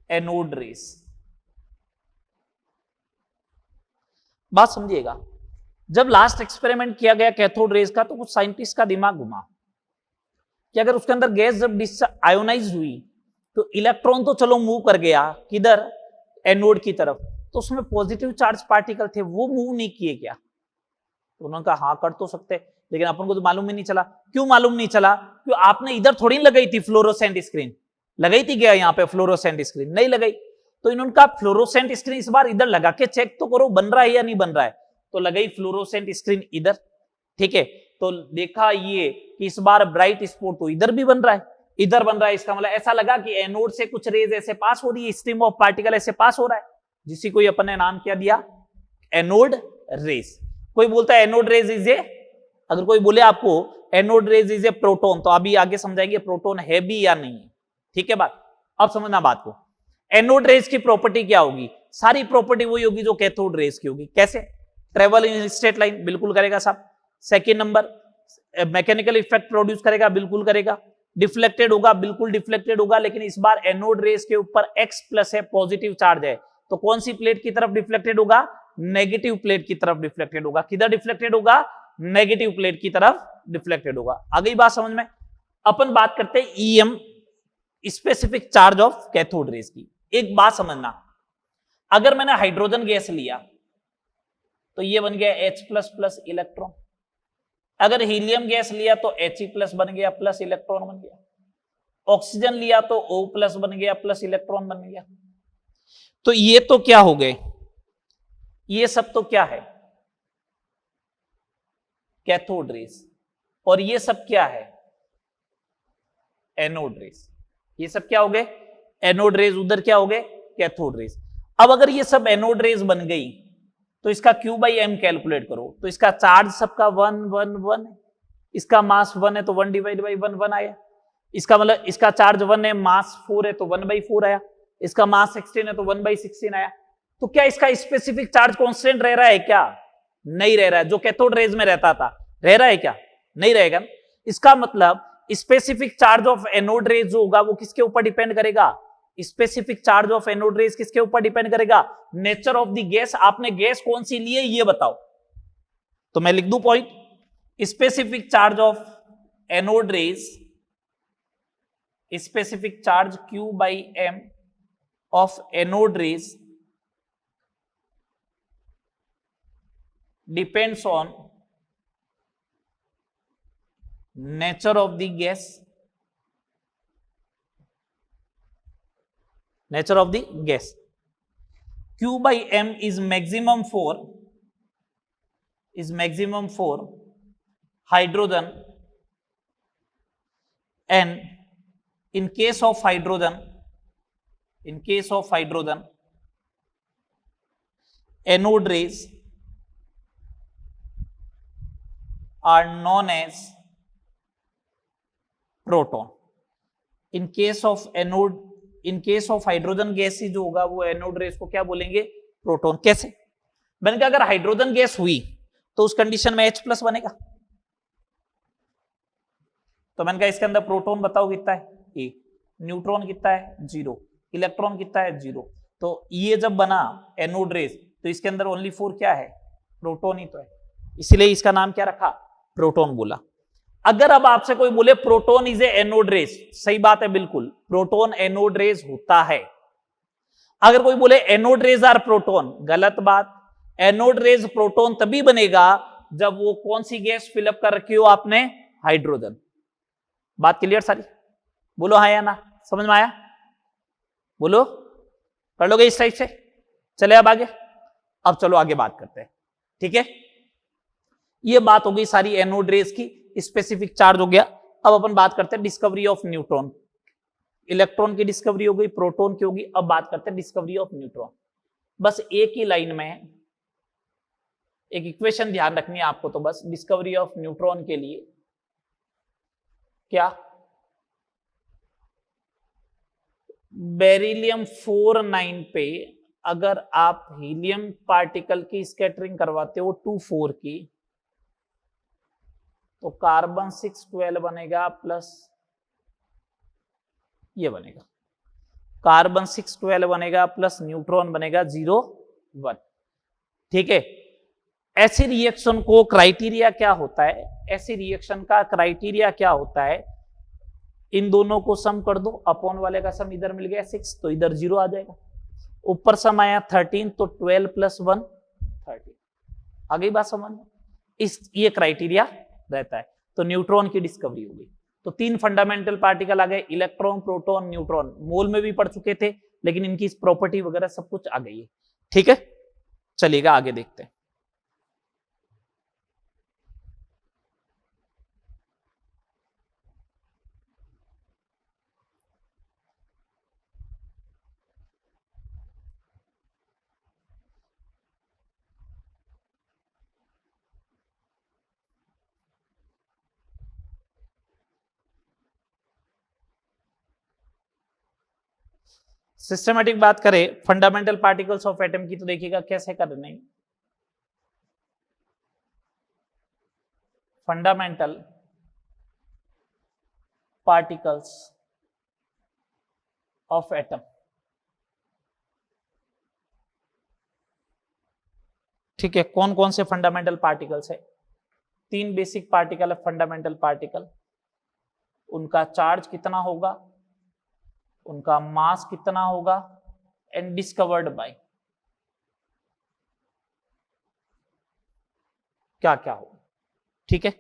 anode rays. बात समझिएगा, जब last experiment किया गया cathode rays का तो कुछ scientist का दिमाग घुमा कि अगर उसके अंदर गैस जब आयोनाइज हुई तो इलेक्ट्रॉन तो चलो मूव कर गया किधर? एनोड की तरफ, तो उसमें पॉजिटिव चार्ज पार्टिकल थे वो मूव नहीं किए क्या? तो उन्होंने कहा हाँ कर तो सकते, लेकिन अपन को तो मालूम ही नहीं चला। क्यों मालूम नहीं चला? क्यों आपने इधर थोड़ी लगाई थी फ्लोरोसेंट स्क्रीन, लगाई थी क्या यहाँ पे फ्लोरोसेंट स्क्रीन? नहीं लगाई। तो इन्होंने कहा फ्लोरोसेंट स्क्रीन इस बार इधर लगा के चेक तो करो बन रहा है या नहीं बन रहा है। तो लगाई फ्लोरोसेंट स्क्रीन इधर, ठीक है। तो देखा ये कि इस बार ब्राइट स्पॉट तो इधर भी बन रहा है, इधर बन रहा है। इसका मतलब ऐसा लगा कि एनोड से कुछ रेज ऐसे पास हो रही है, स्ट्रीम ऑफ पार्टिकल ऐसे पास हो रहा है, जिसी को अपन ने नाम क्या दिया? Anode rays. कोई बोलता है एनोड रेज इज ए, अगर कोई बोले आपको anode rays is A proton, तो अभी आगे समझाएंगे प्रोटोन है भी या नहीं है, ठीक है बात। अब समझना बात को, एनोड रेज की प्रॉपर्टी क्या होगी? सारी प्रॉपर्टी वही होगी जो कैथोड रेज की होगी। कैसे? ट्रेवल इन स्ट्रेट लाइन, बिल्कुल करेगा साहब। Second number, mechanical effect produce करेगा, बिल्कुल करेगा। डिफ्लेक्टेड होगा, बिल्कुल डिफ्लेक्टेड होगा, लेकिन इस बार एनोड रेज के ऊपर X प्लस है, पॉजिटिव चार्ज है, तो कौन सी प्लेट की तरफ डिफ्लेक्टेड होगा? नेगेटिव प्लेट की तरफ डिफ्लेक्टेड होगा। किधर डिफ्लेक्टेड होगा? नेगेटिव प्लेट की तरफ डिफ्लेक्टेड होगा। आ गई बात समझ में? अपन बात करते हैं EM, specific charge of cathode raise की। एक बात समझना, अगर मैंने हाइड्रोजन गैस लिया तो तो ये बन गया H प्लस प्लस इलेक्ट्रॉन। अगर हीलियम गैस लिया तो He प्लस बन गया प्लस इलेक्ट्रॉन बन गया। ऑक्सीजन लिया तो O प्लस बन गया प्लस इलेक्ट्रॉन बन गया। तो ये तो क्या हो गए, ये सब तो क्या है, कैथोड रेस। और ये सब क्या है, एनोड रेस। ये सब क्या हो गए, एनोड रेस। उधर क्या हो गए, कैथोड रेस। अब अगर ये सब एनोड रेस बन गई तो इसका Q बाई एम कैलकुलेट करो। तो इसका चार्ज सबका 1 1 1 है, इसका मास 1 है तो 1 डिवाइड बाई 1 1 आया। इसका मतलब इसका चार्ज 1 है, मास 4 है तो 1 बाई 4 आया। इसका मास 16 है तो 1 बाई 16 आया। तो क्या इसका स्पेसिफिक चार्ज कांस्टेंट रह रहा है क्या, नहीं रह रहा है। जो कैथोड रेज में रहता था रह रहा है क्या, नहीं रहेगा। इसका मतलब specific charge of anode raise जो होगा वो किसके ऊपर डिपेंड करेगा, specific charge of anode raise किसके ऊपर डिपेंड करेगा, नेचर ऑफ द गैस। आपने गैस कौन सी ली है ये बताओ। तो मैं लिख दूं point, specific charge of anode rays, specific charge Q by M of anode rays depends on nature of the gas, nature of the gas. Q by m is maximum for hydrogen, and in case of hydrogen anode rays are known as proton. In case of hydrogen gas ही जो होगा वो anode rays को क्या बोलेंगे, proton. कैसे, मैंने कहा अगर हाइड्रोजन गैस हुई तो उस कंडीशन में H प्लस बनेगा। तो मैंने कहा इसके अंदर प्रोटॉन बताओ कितना है, 1, न्यूट्रॉन कितना है 0, इलेक्ट्रॉन कितना है 0। तो ये जब बना एनोड रेस तो इसके अंदर ओनली 4 क्या है, प्रोटॉन ही तो है, इसलिए इसका नाम क्या रखा, प्रोटॉन बोला। अगर अब आपसे कोई बोले proton is a anode rays, सही बात है, बिल्कुल प्रोटॉन एनोड रेस होता है। अगर कोई बोले एनोड रेस आर प्रोटॉन, गलत बात। एनोड रेस प्रोटॉन तभी बनेगा जब वो कौन सी गैस फिलअप कर रखी हो आपने, हाइड्रोजन। बात क्लियर सारी, बोलो हाँ या ना, समझ में आया, बोलो, कर लोगे इस टाइप से। चले अब आगे, अब चलो आगे बात करते हैं, ठीक है। ये बात हो गई सारी एनोड रेस की, स्पेसिफिक चार्ज हो गया। अब अपन बात करते हैं डिस्कवरी ऑफ न्यूट्रॉन। इलेक्ट्रॉन की डिस्कवरी हो गई, प्रोटॉन की होगी, अब बात करते हैं डिस्कवरी ऑफ न्यूट्रॉन। बस एक ही लाइन में एक इक्वेशन ध्यान रखनी है आपको। तो बस डिस्कवरी ऑफ न्यूट्रॉन के लिए क्या, बेरिलियम 49 पे अगर आप हीलियम पार्टिकल की स्कैटरिंग करवाते हो 24 की, तो कार्बन 612 बनेगा प्लस ये बनेगा, कार्बन 612 बनेगा प्लस न्यूट्रॉन बनेगा 0 1, ठीक है। ऐसी रिएक्शन को क्राइटेरिया क्या होता है, ऐसी रिएक्शन का क्राइटेरिया क्या होता है, इन दोनों को सम कर दो, अपॉन वाले का सम इधर मिल गया 6 तो इधर 0 आ जाएगा, ऊपर सम आया 13 तो 12 प्लस 1 13। आ गई बात समझ में, इस ये क्राइटेरिया रहता है। तो न्यूट्रॉन की डिस्कवरी हो गई। तो 3 फंडामेंटल पार्टिकल आ गए, इलेक्ट्रॉन, प्रोटॉन, न्यूट्रॉन। मोल में भी पढ़ चुके थे, लेकिन इनकी प्रॉपर्टी वगैरह सब कुछ आ गई है, ठीक है। चलिएगा आगे देखते हैं। सिस्टमेटिक बात करें फंडामेंटल पार्टिकल्स ऑफ एटम की, तो देखिएगा कैसे करना है। फंडामेंटल पार्टिकल्स ऑफ एटम, ठीक है। कौन कौन से फंडामेंटल पार्टिकल्स है, 3 बेसिक पार्टिकल है फंडामेंटल पार्टिकल। उनका चार्ज कितना होगा, उनका मास कितना होगा, एंड डिस्कवर्ड बाय। क्या क्या हो। ठीक है,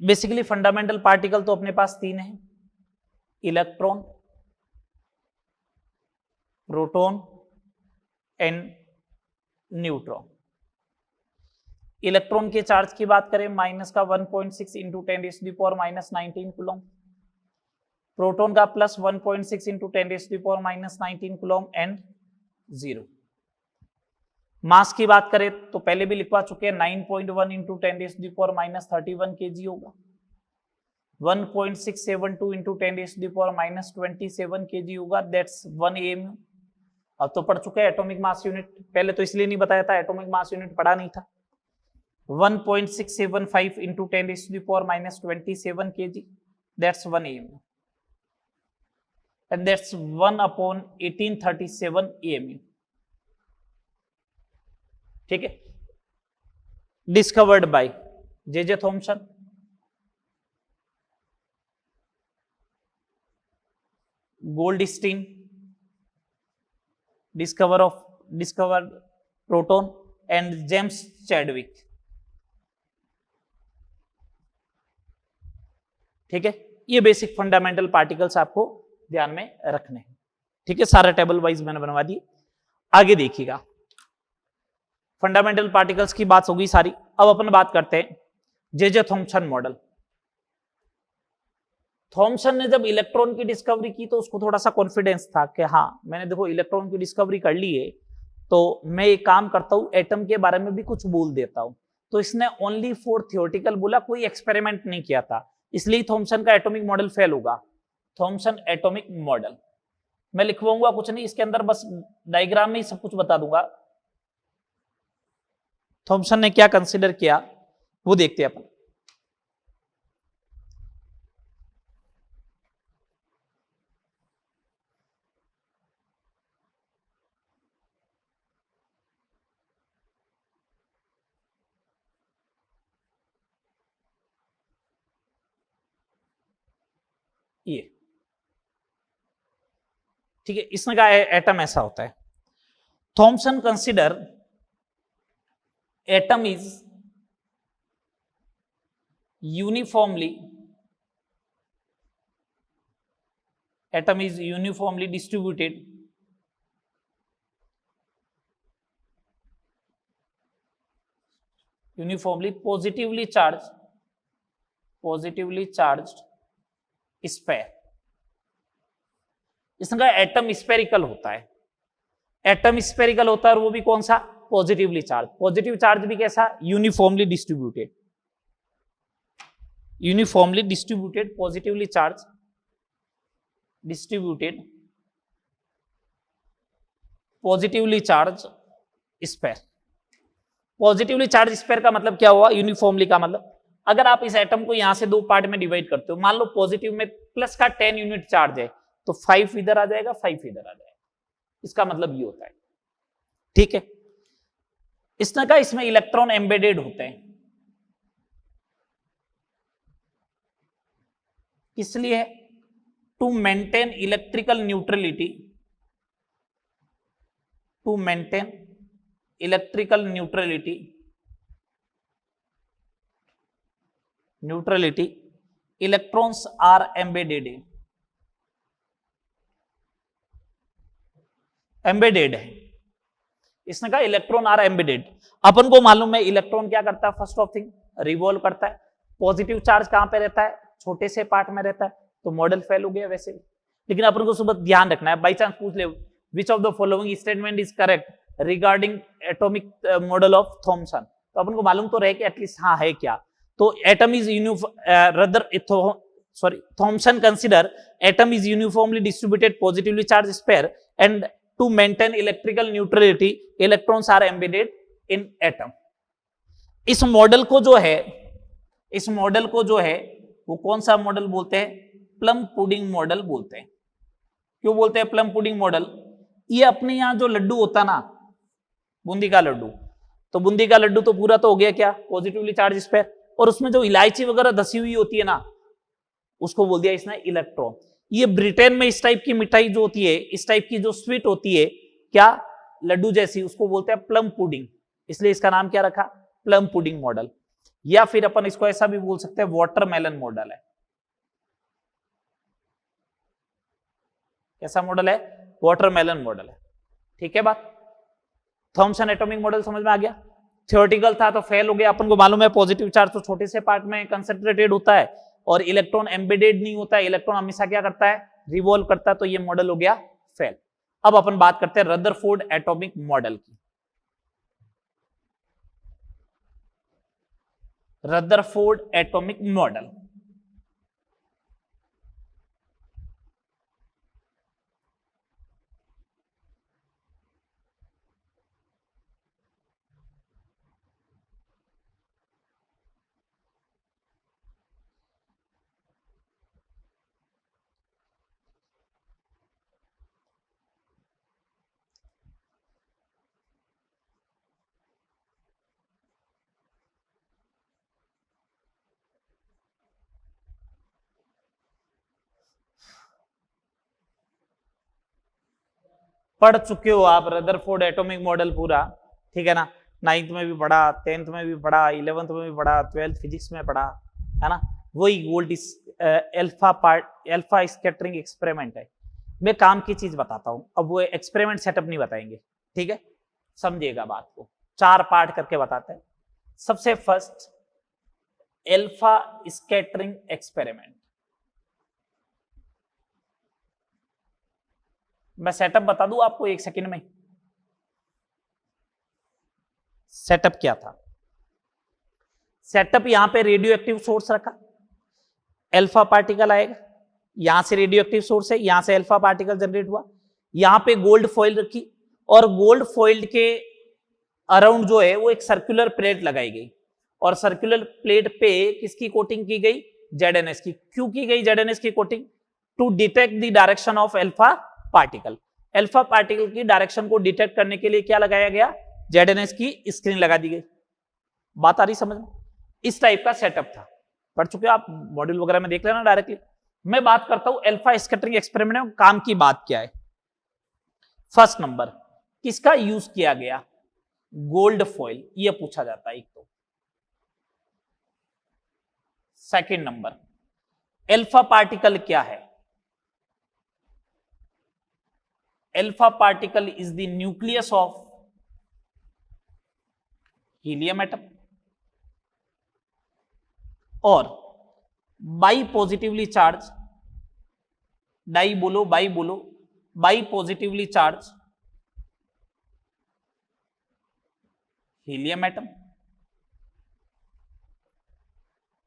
बेसिकली फंडामेंटल पार्टिकल तो अपने पास तीन है, electron, proton and neutron. Electron के चार्ज की बात करें माइनस का 1.6 इंटू 10⁻⁻19 कूलम, प्रोटॉन का प्लस 1.6 इंटू 10⁻⁻19 कूलम एंड 0। मास की बात करें तो पहले भी लिखवा चुके हैं, 9.1 इंटू 10⁻31 kg होगा, 1.672 इंटू 10⁻27 kg होगा, दैट्स 1 AMU। अब तो पढ़ चुके हैं एटॉमिक मास यूनिट, पहले तो इसलिए नहीं बताया था, एटॉमिक मास यूनिट पढ़ा नहीं था। 1.675 into 10⁻27 kg, that's 1 AMU, and that's 1/1837 AMU। ठीक है, discovered by J Thomson, Goldstein, discovered proton and James Chadwick. ठीक है, ये बेसिक फंडामेंटल पार्टिकल्स आपको ध्यान में रखने हैं। ठीक है, सारे टेबल वाइज मैंने बनवा दिए। आगे देखिएगा, फंडामेंटल पार्टिकल्स की बात होगी सारी। अब अपन बात करते हैं जे थॉमसन मॉडल। थॉमसन ने जब इलेक्ट्रॉन की डिस्कवरी की तो उसको थोड़ा सा कॉन्फिडेंस था कि हाँ मैंने देखो इलेक्ट्रॉन की डिस्कवरी कर ली है, तो मैं एक काम करता हूं एटम के बारे में भी कुछ बोल देता हूं। तो इसने ओनली फॉर थियोरेटिकल बोला, कोई एक्सपेरिमेंट नहीं किया था, इसलिए थॉमसन का एटॉमिक मॉडल फेल होगा। थॉमसन एटॉमिक मॉडल मैं लिखवाऊंगा कुछ नहीं, इसके अंदर बस डायग्राम में ही सब कुछ बता दूंगा। थॉमसन ने क्या कंसिडर किया वो देखते हैं अपन। ये ठीक है, इसमें का एटम ऐसा होता है। Thomson consider atom is uniformly distributed positively charged sphere. इसका एटम स्फेरिकल होता है, एटम स्फेरिकल होता है और वो भी कौन सा, पॉजिटिवली चार्ज। पॉजिटिव चार्ज भी कैसा, uniformly distributed, positively charge distributed positively charge sphere. Positively charge sphere का मतलब क्या हुआ, यूनिफॉर्मली का मतलब अगर आप इस एटम को यहां से दो पार्ट में डिवाइड करते हो, मान लो पॉजिटिव में प्लस का 10 यूनिट चार्ज है तो 5 इधर आ जाएगा, 5 इधर आ जाएगा, इसका मतलब ये होता है। ठीक है, इसने कहा इसमें इलेक्ट्रॉन एम्बेडेड होते हैं, इसलिए to maintain electrical neutrality, electrons are embedded है। इसने कहा इलेक्ट्रॉन आर एम्बेडेड। अपन को मालूम है इलेक्ट्रॉन क्या करता है, फर्स्ट ऑफ थिंग रिवॉल्व करता है। पॉजिटिव चार्ज कहां पे रहता है, छोटे से पार्ट में रहता है, तो मॉडल फेल हो गया वैसे भी। लेकिन अपन को सुबह ध्यान रखना है, बाई चांस पूछ ले which of the following statement is correct regarding atomic model of Thomson, तो अपन को मालूम तो रहे कि एटलीस्ट हाँ है क्या। तो atom is Thomson consider atom is uniformly distributed positively charge sphere and to maintain electrical neutrality electrons are embedded in atom. इस मॉडल को जो है वो कौन सा मॉडल बोलते हैं, प्लम पुडिंग मॉडल बोलते हैं। क्यों बोलते हैं प्लम पुडिंग मॉडल, ये अपने यहां जो लड्डू होता ना, बूंदी का लड्डू, तो बूंदी का लड्डू तो पूरा तो हो गया क्या, पॉजिटिवली चार्ज स्फेयर, और उसमें जो इलायची वगैरह धसी हुई होती है ना, उसको बोल दिया इसने इलेक्ट्रॉन। ये ब्रिटेन में इस टाइप की मिठाई जो होती है, इस टाइप की जो स्वीट होती है क्या, लड्डू जैसी, उसको बोलते हैं प्लम पुडिंग, इसलिए इसका नाम क्या रखा, प्लम पुडिंग मॉडल, या फिर अपन इसको ऐसा भी बोल सकते हैं वाटरमेलन मॉडल है। कैसा मॉडल है? वाटरमेलन मॉडल है। ठीक है बात। थॉमसन एटॉमिक मॉडल समझ में आ गया। थियोरेटिकल था तो फेल हो गया। अपन को मालूम है पॉजिटिव चार्ज तो छोटे से पार्ट में कंसंट्रेटेड होता है और इलेक्ट्रॉन एम्बेडेड नहीं होता है, इलेक्ट्रॉन हमेशा क्या करता है? रिवॉल्व करता है। तो ये मॉडल हो गया फेल। अब अपन बात करते हैं रदरफोर्ड एटॉमिक मॉडल की। रदरफोर्ड एटॉमिक मॉडल पढ़ चुके हो आप रदरफोर्ड एटॉमिक मॉडल पूरा, ठीक है ना। 9th में भी पढ़ा, 10th में भी पढ़ा, 11th में भी पढ़ा, 12th फिजिक्स में पढ़ा, है ना। वही गोल्ड एल्फा स्कैटरिंग एक्सपेरिमेंट है। मैं काम की चीज बताता हूं, अब वो एक्सपेरिमेंट सेटअप नहीं बताएंगे, ठीक है। समझिएगा बात को, 4 पार्ट करके बताते हैं। सबसे फर्स्ट एल्फा स्कैटरिंग एक्सपेरिमेंट। मैं सेटअप बता दूं आपको 1 सेकंड में। सेटअप क्या था? सेटअप यहां पे रेडियो एक्टिव सोर्स रखा, अल्फा पार्टिकल आएगा, यहां से रेडियो एक्टिव सोर्स है, यहां से अल्फा पार्टिकल जनरेट हुआ, यहां पे गोल्ड फॉइल रखी और गोल्ड फॉइल के अराउंड जो है वो एक सर्कुलर प्लेट लगाई गई और सर्कुलर प्लेट पे किसकी कोटिंग की गई? ZnS की। क्यों की गई ZnS की coating? To detect the direction of alpha particle. Alpha particle की डायरेक्शन को डिटेक्ट करने के लिए क्या लगाया गया? ZnS की स्क्रीन लगा दी गई। बात आ रही समझ में? इस टाइप का सेटअप था। पढ़ चुके हो आप, मॉड्यूल वगैरह में देख लेना डायरेक्टली। मैं बात करता हूं अल्फा स्कैटरिंग एक्सपेरिमेंट में काम की बात क्या है। फर्स्ट नंबर किसका यूज किया गया? गोल्ड फॉइल, ये पूछा जाता है एक तो। सेकंड नंबर अल्फा पार्टिकल क्या है? Alpha particle is the nucleus of helium atom और बाई पॉजिटिवली चार्ज, डाई बोलो, by positively charge helium atom.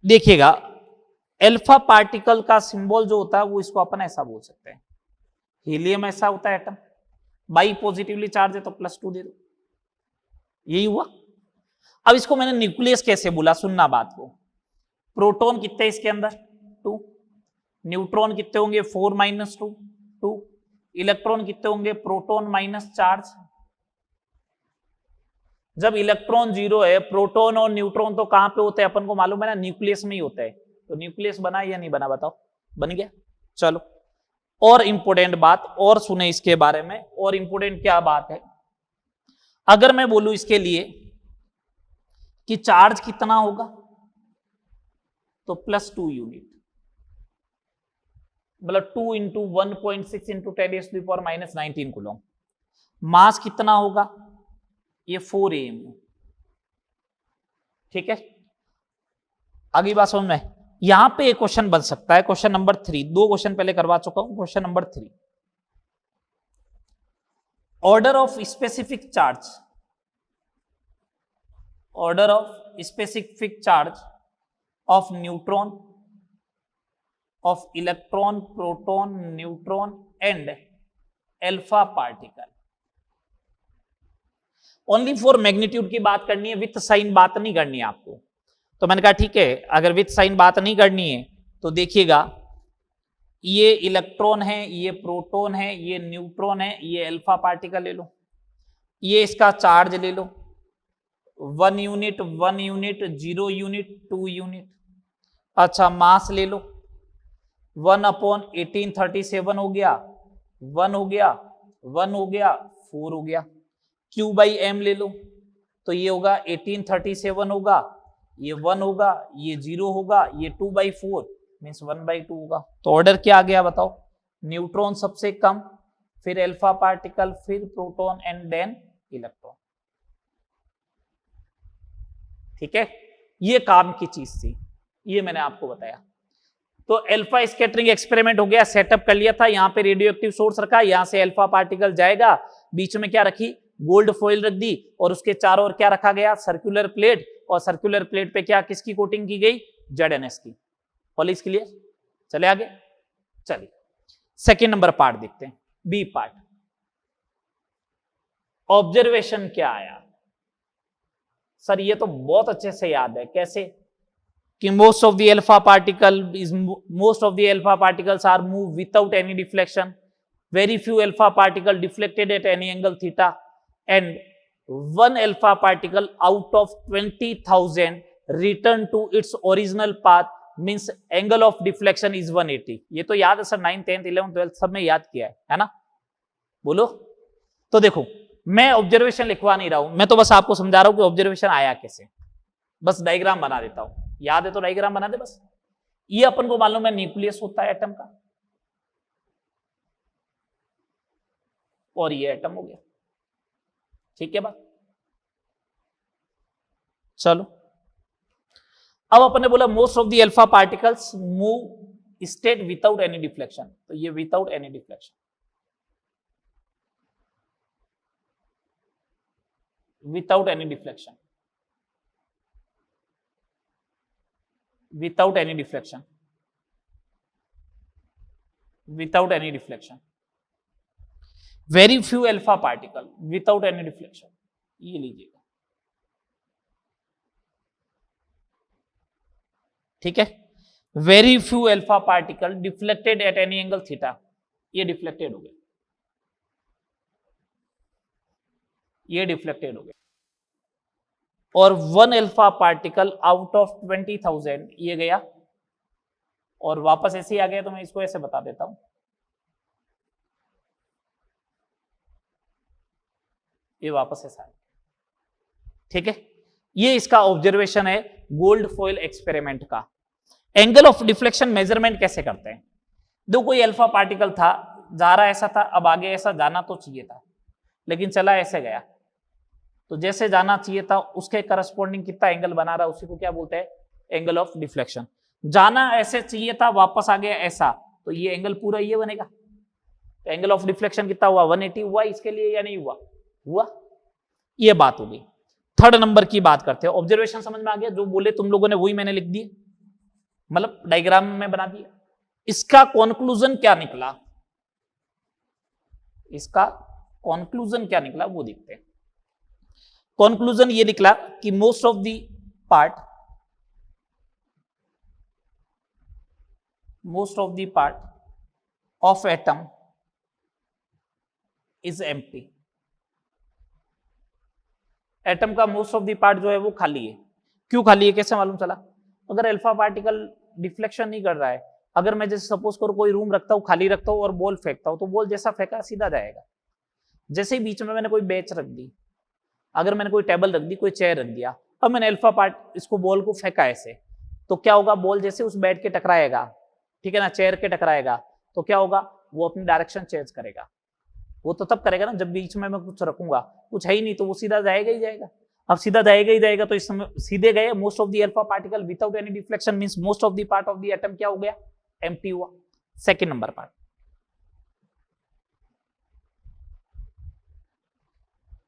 देखिएगा अल्फा पार्टिकल का सिंबल जो होता है वो इसको अपन ऐसा बोल सकते हैं, हीलियम ऐसा होता है एटम, बाई पॉजिटिवली चार्ज है तो +2 दे दो, यही हुआ। अब इसको मैंने न्यूक्लियस कैसे बोला, सुनना बात को। प्रोटॉन कितने इसके अंदर? 2। न्यूट्रॉन कितने होंगे? 4 - 2 2। इलेक्ट्रॉन कितने होंगे? Proton minus charge. जब इलेक्ट्रॉन 0 है, प्रोटॉन और न्यूट्रॉन तो कहां पे होते हैं अपन को मालूम है ना, न्यूक्लियस में ही होता है। तो न्यूक्लियस बना या नहीं बना, बताओ। बन गया। चलो और इंपॉर्टेंट बात और सुने इसके बारे में। और इंपॉर्टेंट क्या बात है, अगर मैं बोलूं इसके लिए कि चार्ज कितना होगा तो +2 यूनिट, मतलब 2 × 1.6 × 10⁻⁻19 कूलम। मास कितना होगा? ये 4 AMU। ठीक है, अगली बात समझ में। यहां पे एक क्वेश्चन बन सकता है, क्वेश्चन नंबर 3। 2 क्वेश्चन पहले करवा चुका हूं। Question number 3, order of specific charge, order of specific charge of neutron, of electron, proton, neutron and alpha particle. Only for magnitude की बात करनी है, विथ साइन बात नहीं करनी है आपको। तो मैंने कहा ठीक है, अगर विथ साइन बात नहीं करनी है तो देखिएगा, ये इलेक्ट्रॉन है, ये प्रोटॉन है, ये न्यूट्रॉन है, ये अल्फा पार्टिकल ले लो, ये इसका चार्ज ले लो, 1 यूनिट, 1 यूनिट, 0 यूनिट, 2 यूनिट। अच्छा, मास ले लो, 1/1837 हो गया, 1 हो गया, 1 हो गया, 4 हो गया। Q/m ले लो, तो ये होगा 1837 होगा, ये 1 होगा, ये 0 होगा, ये 2/4 मीन्स 1/2 होगा। तो ऑर्डर क्या आ गया बताओ, न्यूट्रॉन सबसे कम, फिर अल्फा पार्टिकल, फिर प्रोटॉन एंड देन इलेक्ट्रॉन। ठीक है, ये काम की चीज थी, ये मैंने आपको बताया। तो अल्फा स्कैटरिंग एक्सपेरिमेंट हो गया, सेटअप कर लिया था, यहां पे रेडियो एक्टिव सोर्स रखा, यहां से अल्फा पार्टिकल जाएगा, बीच में क्या रखी, गोल्ड फॉइल रख दी, और उसके चारों ओर क्या रखा गया, सर्कुलर प्लेट, और सर्कुलर प्लेट पे क्या किसकी कोटिंग की गई, ZNS की। ऑल इज क्लियर, चले आगे। चलिए सेकेंड नंबर पार्ट देखते हैं, बी पार्ट। ऑब्जर्वेशन क्या आया सर, ये तो बहुत अच्छे से याद है, कैसे कि most of the alpha particles are moved without any deflection, very few alpha particle deflected at any angle theta, and one alpha particle out of 20,000 return to its original path, means angle of deflection is 180। ये तो याद है sir, 9th 10th 11th 12th सब में याद किया है ना, बोलो। तो देखो मैं ऑब्जर्वेशन लिखवा नहीं रहा हूं, मैं तो बस आपको समझा रहा हूं कि ऑब्जर्वेशन आया कैसे, बस डायग्राम बना देता हूं, याद है तो डायग्राम बना दे बस। ये अपन को मालूम है न्यूक्लियस होता है एटम का, और ये एटम हो गया, ठीक है बात। चलो अब अपन ने बोला most of the alpha particles move state without any deflection, तो ये without any deflection, without any deflection, without any deflection, without any deflection, very few alpha particle without any deflection, ये लीजिएगा, ठीक है। very few alpha particle deflected at any angle theta, ये deflected हो गया, ये डिफ्लेक्टेड हो गया, और 1 अल्फा पार्टिकल आउट ऑफ 20,000 ये गया और वापस ऐसे ही आ गया। तो मैं इसको ऐसे बता देता हूं, ये वापस ऐसा आ गया, ठीक है। ये इसका ऑब्जर्वेशन है गोल्ड फॉइल एक्सपेरिमेंट का। एंगल ऑफ डिफ्लेक्शन मेजरमेंट कैसे करते हैं, दो कोई अल्फा पार्टिकल था, जा रहा ऐसा था, अब आगे ऐसा जाना तो चाहिए था, लेकिन चला ऐसे गया, तो जैसे जाना चाहिए था उसके करस्पॉन्डिंग कितना एंगल बना रहा है, उसी को क्या बोलते हैं, एंगल ऑफ डिफ्लेक्शन। जाना ऐसे चाहिए था, वापस आ गया ऐसा, तो ये एंगल पूरा ये बनेगा। तो एंगल ऑफ डिफ्लेक्शन कितना हुआ, 180 हुआ इसके लिए या नहीं हुआ, हुआ। ये बात होगी। थर्ड नंबर की बात करते हैं, ऑब्जर्वेशन समझ में आ गया, जो बोले तुम लोगों ने वही मैंने लिख दिए, मतलब डायग्राम में बना दिया। इसका कॉन्क्लूजन क्या निकला, इसका कॉन्क्लूजन क्या निकला वो देखते हैं। कंक्लूजन ये निकला कि most of the part of atom is empty. Atom का मोस्ट ऑफ द पार्ट जो है वो खाली है। क्यों खाली है, कैसे मालूम चला, अगर अल्फा पार्टिकल डिफ्लेक्शन नहीं कर रहा है, अगर मैं जैसे सपोज करो कोई रूम रखता हूं, खाली रखता हूं और बॉल फेंकता हूं, तो बॉल जैसा फेंका सीधा जाएगा। जैसे ही बीच में मैंने कोई बेंच रख दी, अगर मैंने कोई टेबल रख दी, कोई चेयर रख दिया, अब मैंने अल्फा पार्ट इसको बॉल को फेंका ऐसे, तो क्या होगा, बॉल जैसे उस बेड के टकराएगा, ठीक है ना, चेयर के टकराएगा, तो क्या होगा, वो अपनी डायरेक्शन चेंज करेगा। वो तो तब करेगा ना जब बीच में मैं कुछ रखूंगा, कुछ है ही नहीं, तो वो सीधा जाएगा ही जाएगा। अब सीधा जाएगा ही जाएगा, तो इस समय सीधे गए। Most of the alpha particle without any deflection means most of the part of the atom क्या हो गया, एम्प्टी हुआ। Second number part,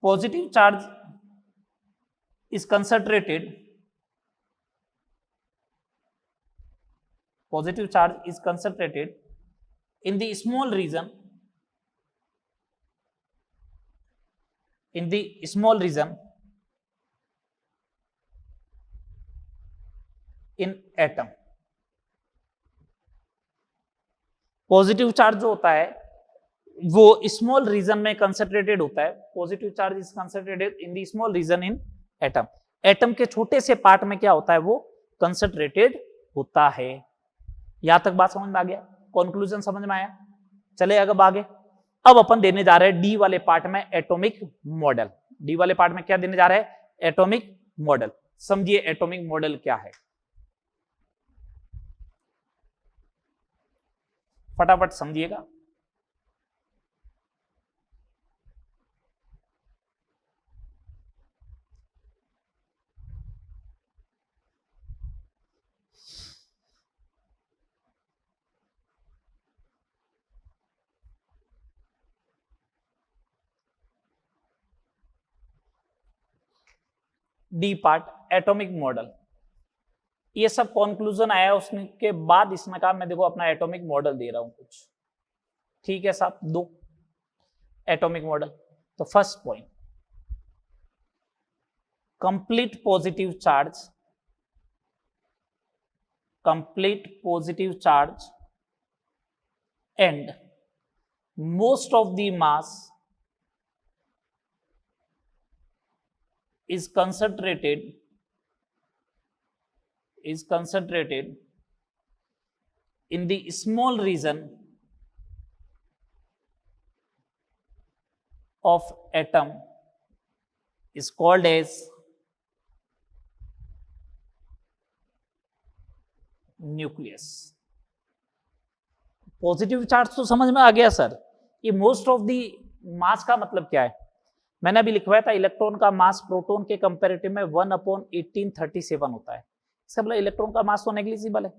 positive charge is concentrated, positive charge is concentrated in the small region, in the small region in atom। Positive charge जो होता है वो small reason में concentrated होता है। Positive charge is concentrated in the small region in atom. Atom के छोटे से पार्ट में क्या होता है, वो कंसंट्रेटेड होता है। यहां तक बात समझ में आ गया, कंक्लूजन समझ में आया। चले अब आगे, अब अपन देने जा रहे हैं डी वाले पार्ट में एटॉमिक मॉडल। डी वाले पार्ट में क्या देने जा रहे हैं, एटॉमिक मॉडल। समझिए एटॉमिक मॉडल क्या है, फटाफट समझिएगा। डी पार्ट एटॉमिक मॉडल, ये सब कंक्लूजन आया उसके बाद इसने कहा मैं देखो अपना एटॉमिक मॉडल दे रहा हूं कुछ। ठीक है साहब, दो एटॉमिक मॉडल। तो first point, complete positive charge, complete positive charge and most of the mass is concentrated in the small region of atom is called as nucleus. Positive charge तो समझ में आ गया सर, ये मोस्ट ऑफ दी मास का मतलब क्या है? मैंने अभी लिखवाया था इलेक्ट्रॉन का मास प्रोटॉन के कंपैरेटिव में 1/1837 होता है। इसका मतलब इलेक्ट्रॉन का मास तो नेग्लिजिबल है।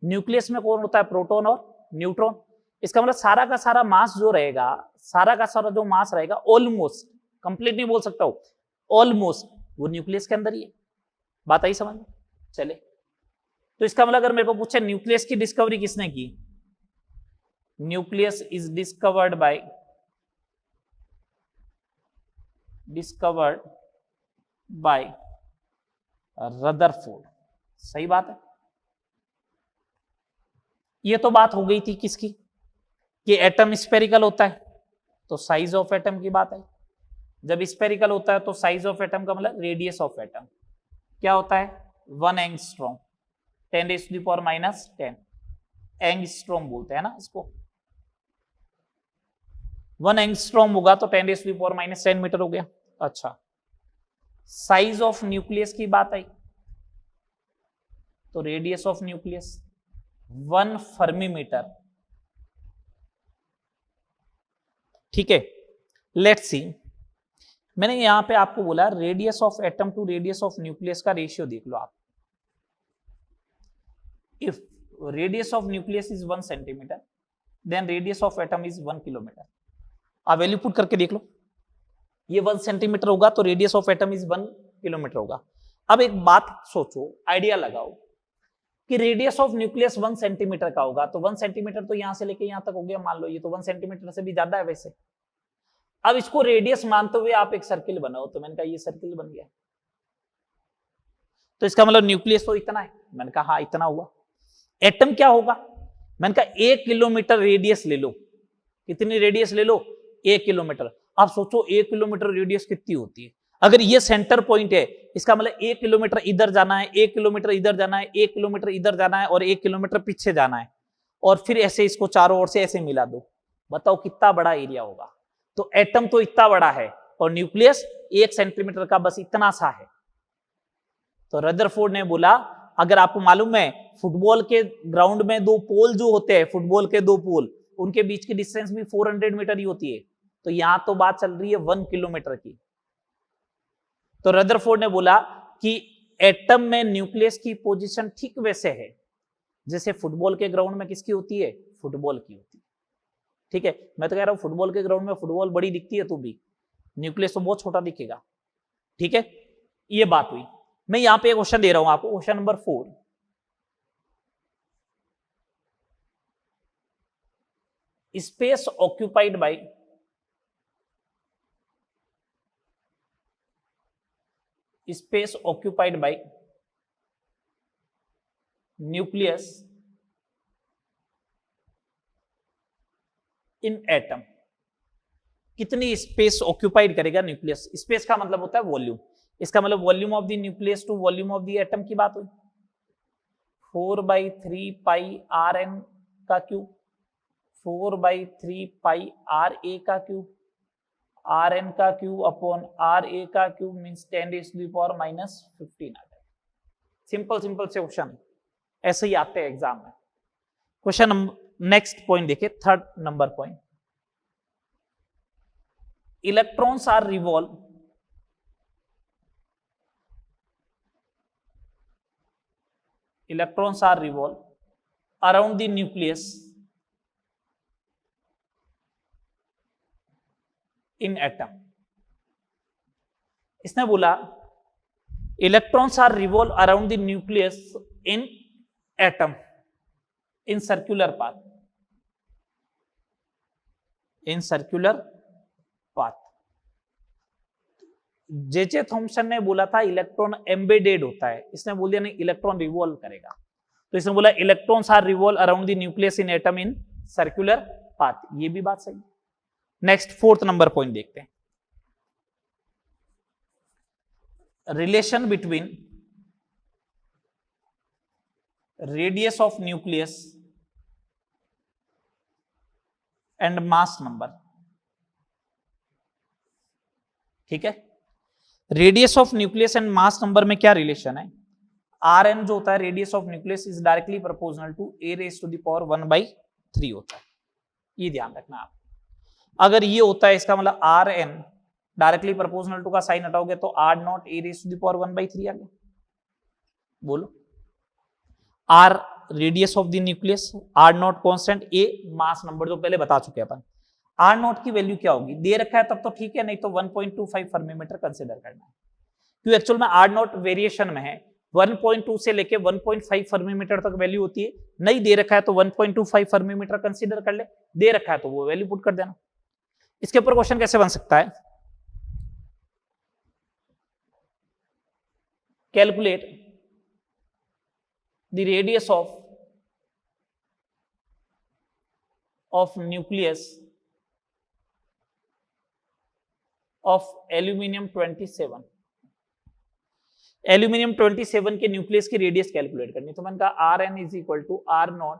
न्यूक्लियस में कौन होता है? प्रोटॉन और न्यूट्रॉन। इसका मतलब सारा का सारा मास जो रहेगा, सारा का सारा जो मास रहेगा, ऑलमोस्ट, कंप्लीट नहीं बोल सकता हूं, ऑलमोस्ट वो न्यूक्लियस के अंदर ही है। बात आई समझ में? चले, तो इसका मतलब अगर मेरे को पूछे न्यूक्लियस की डिस्कवरी किसने की? Nucleus is discovered by Rutherford. सही बात है। ये तो बात हो गई थी किसकी, कि एटम स्फेरिकल होता है तो साइज ऑफ एटम की बात है। जब स्फेरिकल होता है तो साइज ऑफ एटम का मतलब रेडियस ऑफ एटम क्या होता है? 1 एंगस्ट्रॉम, 10⁻⁻10 एंगस्ट्रॉम बोलते हैं ना इसको। 1 एंगस्ट्रॉम होगा तो 10⁻⁻10 मीटर हो गया। अच्छा, साइज ऑफ न्यूक्लियस की बात आई तो रेडियस ऑफ न्यूक्लियस 1 फर्मी-मीटर। ठीक है, लेट्स सी, मैंने यहां पे आपको बोला radius of atom to radius of nucleus का रेशियो देख लो आप। If radius of nucleus is 1 centimetre then radius of atom is 1 kilometre. आप वैल्यू पुट करके देख लो, ये 1 सेंटीमीटर होगा तो radius of atom is 1 kilometre होगा। अब एक बात सोचो, आइडिया लगाओ कि रेडियस ऑफ न्यूक्लियस 1 सेंटीमीटर का होगा तो 1 सेंटीमीटर तो यहां से लेके यहां तक हो गया, मान लो ये तो 1 सेंटीमीटर से भी ज्यादा है वैसे। अब इसको रेडियस मानते हुए आप एक सर्किल बनाओ, तो मैंने कहा ये सर्किल बन गया, तो इसका मतलब न्यूक्लियस तो इतना है। मैंने कहा हाँ इतना हुआ। एटम क्या होगा? मैंने कहा 1 किलोमीटर रेडियस ले लो। कितनी रेडियस ले लो? 1 किलोमीटर। आप सोचो 1 किलोमीटर रेडियस कितनी होती है? अगर ये सेंटर पॉइंट है, इसका मतलब 1 किलोमीटर इधर जाना है, 1 किलोमीटर इधर जाना है, 1 किलोमीटर इधर जाना है और 1 किलोमीटर पीछे जाना है, और फिर ऐसे इसको चारों ओर से ऐसे मिला दो। बताओ कितना बड़ा एरिया होगा? तो एटम तो इतना बड़ा है और न्यूक्लियस 1 सेंटीमीटर का बस इतना सा है। तो रदरफोर्ड ने बोला अगर आपको मालूम है फुटबॉल के ग्राउंड में 2 पोल जो होते हैं, फुटबॉल के 2 पोल, उनके बीच की डिस्टेंस भी 400 मीटर ही होती है, तो यहां तो बात चल रही है 1 किलोमीटर की। तो रदरफोर्ड ने बोला कि एटम में न्यूक्लियस की पोजीशन ठीक वैसे है जैसे फुटबॉल के ग्राउंड में किसकी होती है? फुटबॉल की होती है। ठीक है, मैं तो कह रहा हूं फुटबॉल के ग्राउंड में फुटबॉल बड़ी दिखती है तो भी न्यूक्लियस तो बहुत छोटा दिखेगा। ठीक है, ये बात हुई। मैं यहां पे एक क्वेश्चन दे रहा हूं आपको, question number 4। Space occupied by nucleus in atom. कितनी स्पेस ऑक्यूपाइड करेगा न्यूक्लियस? स्पेस का मतलब होता है वॉल्यूम। इसका मतलब volume of the nucleus to volume of the atom की बात हुई। 4/3 पाई आर एन का क्यूब, 4/3 पाई आर ए का क्यूब, आर एन का क्यूब अपॉन आर ए का क्यूब मीन्स 10⁻⁻15 आ जाएगा। सिंपल सिंपल से क्वेश्चन ऐसे ही आते हैं एग्जाम में। क्वेश्चन नेक्स्ट पॉइंट देखिए, third number point, electrons are revolve around the nucleus in atom। इसने बोला electrons are revolve around the nucleus in atom in circular path, J Thomson ने बोला था इलेक्ट्रॉन एम्बेडेड होता है, इसने बोल दिया नहीं इलेक्ट्रॉन रिवॉल्व करेगा, तो इसने बोला electrons are revolve around the nucleus in atom in circular path, ये भी बात सही। नेक्स्ट फोर्थ नंबर पॉइंट देखते हैं, relation between radius of nucleus and mass number. ठीक है, radius of nucleus and mass number में क्या रिलेशन है? आर एन जो होता है radius of nucleus is directly proportional to A raise to the power 1/3 होता है, ये ध्यान रखना आप। अगर ये होता है इसका मतलब R N directly proportional to का साइन हटाओगे तो R naught A raise to the power 1/3 आ गया। बोलो, R radius of the nucleus, R naught constant, A mass number जो पहले बता चुके अपन। आर नॉट की वैल्यू क्या होगी? दे रखा है तब तो ठीक है, नहीं तो 1.25 फर्मीमीटर कंसीडर करना है, क्योंकि एक्चुअल में आर नॉट वेरिएशन में है, 1.2 से लेके 1.5 फर्मीमीटर तक वैल्यू होती है। नहीं दे रखा है तो 1.25 फर्मीमीटर कंसीडर कर ले, दे रखा है तो वो वैल्यू पुट कर देना। इसके ऊपर क्वेश्चन कैसे बन सकता है? Calculate the radius of nucleus of aluminium 27। Aluminium 27 के न्यूक्लियस की रेडियस कैलकुलेट करनी, तो मैंने कहा R N is equal to R naught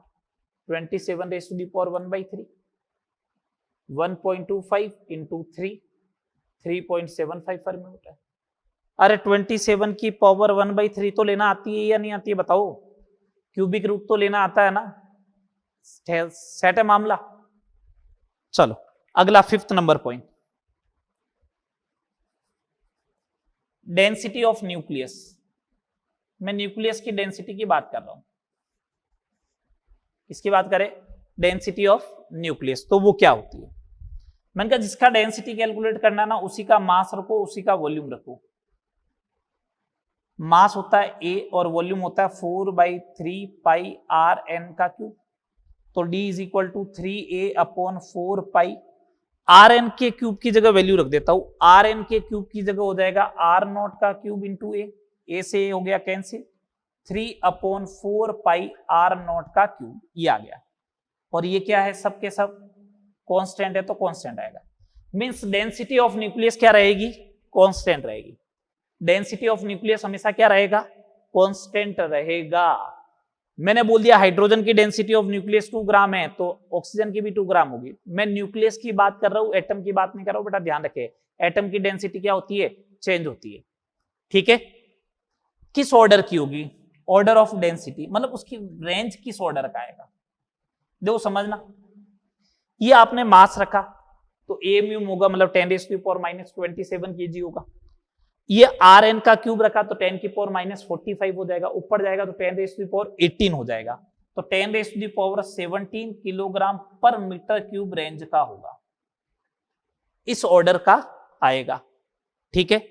27 raise to the power 1/3, 1.25 into 3.75 fermi metre. अरे 27 की पावर 1/3 तो लेना आती है या नहीं आती है बताओ? क्यूबिक रूट तो लेना आता है ना, सेट है मामला। चलो अगला fifth number point, density of nucleus. मैं न्यूक्लियस की डेंसिटी की बात कर रहा हूं, किसकी बात करें? Density of nucleus. तो वो क्या होती है? मैंने कहा जिसका डेंसिटी कैलकुलेट करना ना उसी का मास रखो, उसी का वॉल्यूम रखो। मास होता है ए और वॉल्यूम होता है 4/3 पाई आर एन का क्यूब, तो D is equal to 3A upon 4 pi. R N के क्यूब की जगह वैल्यू रख देता हूं, आर एन के क्यूब की जगह हो जाएगा आर नॉट का क्यूब इंटू ए से ए हो गया कैंसिल, 3/4 पाई आर नॉट का क्यूब, ये आ गया। और ये क्या है? सब के सब कांस्टेंट है तो कांस्टेंट आएगा, मींस डेंसिटी ऑफ न्यूक्लियस क्या रहेगी? कांस्टेंट रहेगी। डेंसिटी ऑफ न्यूक्लियस हमेशा क्या रहेगा? कांस्टेंट रहेगा। मैंने बोल दिया हाइड्रोजन की डेंसिटी ऑफ न्यूक्लियस 2 ग्राम है तो ऑक्सीजन की भी 2 ग्राम होगी। मैं न्यूक्लियस की बात कर रहा हूं, एटम की बात नहीं कर रहा हूं। बेटा ध्यान रखे, एटम की डेंसिटी क्या होती है? चेंज होती है। ठीक है, किस ऑर्डर की होगी? ऑर्डर ऑफ डेंसिटी, मतलब उसकी रेंज किस ऑर्डर का आएगा। देखो समझना, ये आपने मास रखा तो ए म्यू होगा, मतलब 10⁻⁻27 kg होगा। ये आर एन का क्यूब रखा तो 10⁻⁻45 हो जाएगा, ऊपर जाएगा तो 10⁻18 हो जाएगा, तो 10⁻17 किलोग्राम पर मीटर क्यूब रेंज का होगा, इस ऑर्डर का आएगा। ठीक है,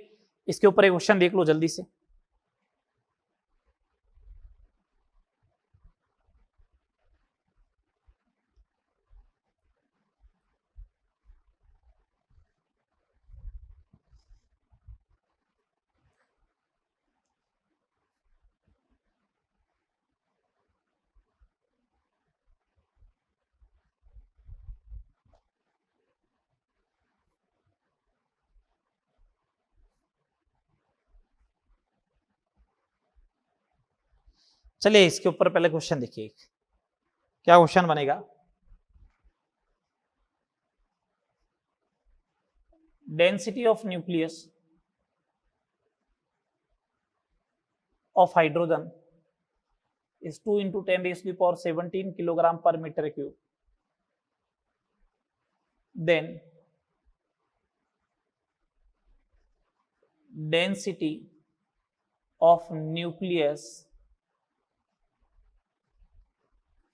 इसके ऊपर एक क्वेश्चन देख लो जल्दी से। चलिए इसके ऊपर पहले क्वेश्चन देखिए, क्या क्वेश्चन बनेगा। Density of nucleus of hydrogen is 2 into 10 raised to the power 17 kilogram per meter cube. Then density of nucleus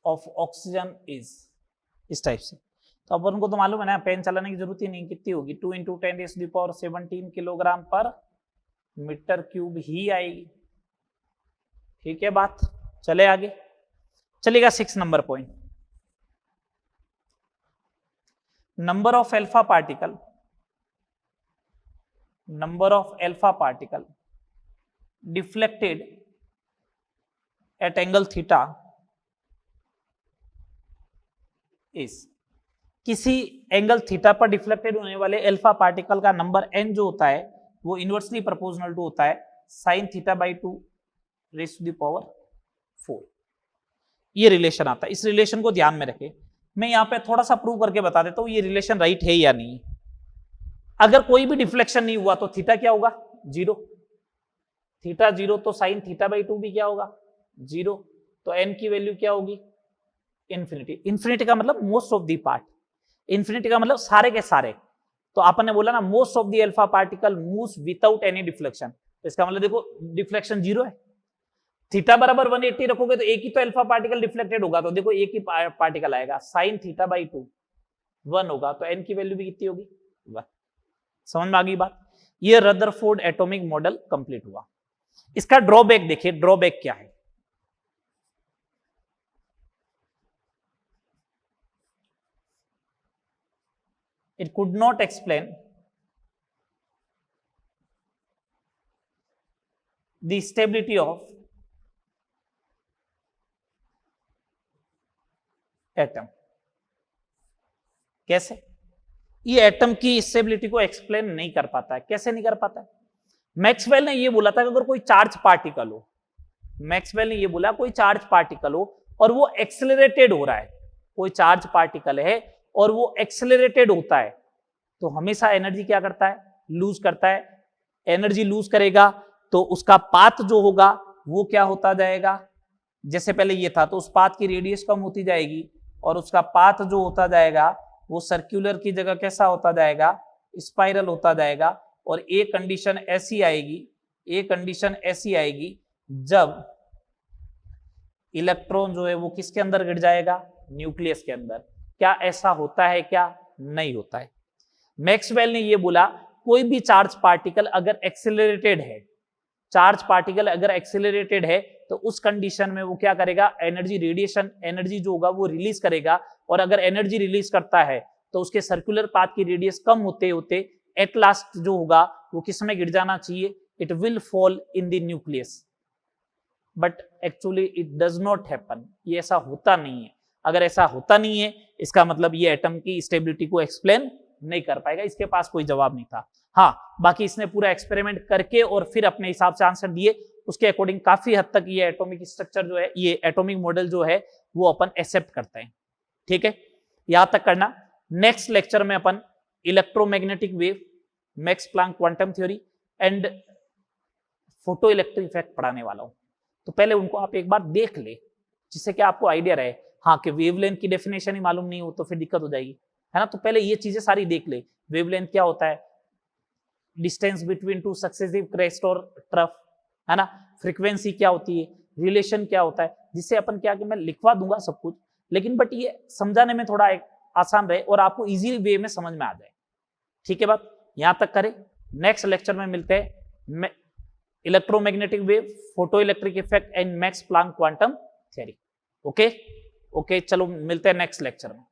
of oxygen is इस टाइप से। तो अपन को तो मालूम है ना, पेन चलाने की जरूरत ही नहीं, कितनी होगी 2 into 10 raised to the power 17 kilogram पर मीटर क्यूब ही आएगी। ठीक है बात, चले आगे चलेगा। 6 number point, number of alpha particle deflected at angle theta is, किसी एंगल थीटा पर डिफ्लेक्टेड होने वाले अल्फा पार्टिकल का नंबर n जो होता है वो इनवर्सली प्रोपोर्शनल टू होता है sine theta by 2 raise to the power 4। ये रिलेशन आता है, इस रिलेशन को ध्यान में रखें। मैं यहां पे थोड़ा सा प्रूव करके बता देता हूं ये रिलेशन राइट है या नहीं। अगर कोई भी डिफ्लेक्शन नहीं हुआ तो थीटा क्या होगा 0, थीटा 0 तो साइन थीटा बाई 2 भी क्या होगा 0, तो n की वैल्यू क्या होगी इंफिनिटी। इंफिनिटी का मतलब most of the part, infinity का मतलब सारे के सारे। तो आपने बोला ना most of the alpha particle moves without any deflection, तो इसका मतलब देखो डिफ्लेक्शन 0 है। थीटा बराबर 180 रखोगे तो एक ही तो अल्फा पार्टिकल डिफ्लेक्टेड होगा, तो देखो एक ही पार्टिकल आएगा साइन थीटा बाई 2 1 होगा, तो n की वैल्यू भी कितनी होगी 1। समझ में आ गई बात। ये रदरफोर्ड एटॉमिक मॉडल कंप्लीट हुआ। इसका ड्रॉबैक देखिए, ड्रॉबैक क्या है। It could not explain the stability of atom. कैसे? ये एटम की स्टेबिलिटी को एक्सप्लेन नहीं कर पाता है। कैसे नहीं कर पाता है? मैक्सवेल ने ये बोला था कि अगर कोई चार्ज पार्टिकल हो, मैक्सवेल ने ये बोला कोई चार्ज पार्टिकल हो और वो एक्सेलरेटेड हो रहा है, कोई चार्ज पार्टिकल है और वो एक्सेलरेटेड होता है, तो हमेशा एनर्जी क्या करता है लूज करता है। एनर्जी लूज करेगा तो उसका पाथ जो होगा वो क्या होता जाएगा, जैसे पहले ये था तो उस पाथ की रेडियस कम होती जाएगी और उसका पाथ जो होता जाएगा वो सर्कुलर की जगह कैसा होता जाएगा स्पाइरल होता जाएगा। और एक कंडीशन ऐसी आएगी, एक कंडीशन ऐसी आएगी जब इलेक्ट्रॉन जो है वो किसके अंदर गिर जाएगा न्यूक्लियस के अंदर। क्या ऐसा होता है? क्या नहीं होता है। मैक्सवेल ने ये बोला कोई भी चार्ज पार्टिकल अगर एक्सेलरेटेड है, चार्ज पार्टिकल अगर एक्सेलरेटेड है तो उस कंडीशन में वो क्या करेगा एनर्जी रेडिएशन एनर्जी जो होगा वो रिलीज करेगा। और अगर एनर्जी रिलीज करता है तो उसके सर्कुलर पाथ की रेडियस कम होते होते एट लास्ट जो होगा वो किस में गिर जाना चाहिए, it will fall in the nucleus. But actually it does not happen, ये ऐसा होता नहीं है। अगर ऐसा होता नहीं है इसका मतलब ये एटम की स्टेबिलिटी को एक्सप्लेन नहीं कर पाएगा, इसके पास कोई जवाब नहीं था। हाँ बाकी इसने पूरा एक्सपेरिमेंट करके और फिर अपने हिसाब से आंसर दिए, उसके अकॉर्डिंग काफी हद तक ये एटॉमिक स्ट्रक्चर जो है ये एटॉमिक मॉडल जो है वो अपन एक्सेप्ट करते हैं। ठीक है, यहां तक करना। नेक्स्ट लेक्चर में अपन electromagnetic wave, Max Planck quantum theory and photo electric effect पढ़ाने वाला हूं। तो पहले उनको आप एक बार देख ले जिससे कि आपको आइडिया रहे। हाँ कि वेवलेंथ की डेफिनेशन ही मालूम नहीं हो तो फिर दिक्कत हो जाएगी, है ना। तो पहले ये चीजें सारी देख ले, वेवलेंथ क्या होता है, distance between two successive crest और ट्रफ, है ना, फ्रीक्वेंसी क्या होती है, रिलेशन क्या होता है, जिससे अपन क्या कि मैं लिखवा दूंगा सब कुछ, लेकिन बट ये समझाने में थोड़ा आसान रहे और आपको इजी वे में समझ में आ जाए। ठीक है बात, यहां तक करें। नेक्स्ट लेक्चर में मिलते हैं electromagnetic wave, photo electric effect and Max Planck quantum theory. Okay, चलो मिलते हैं नेक्स्ट लेक्चर में।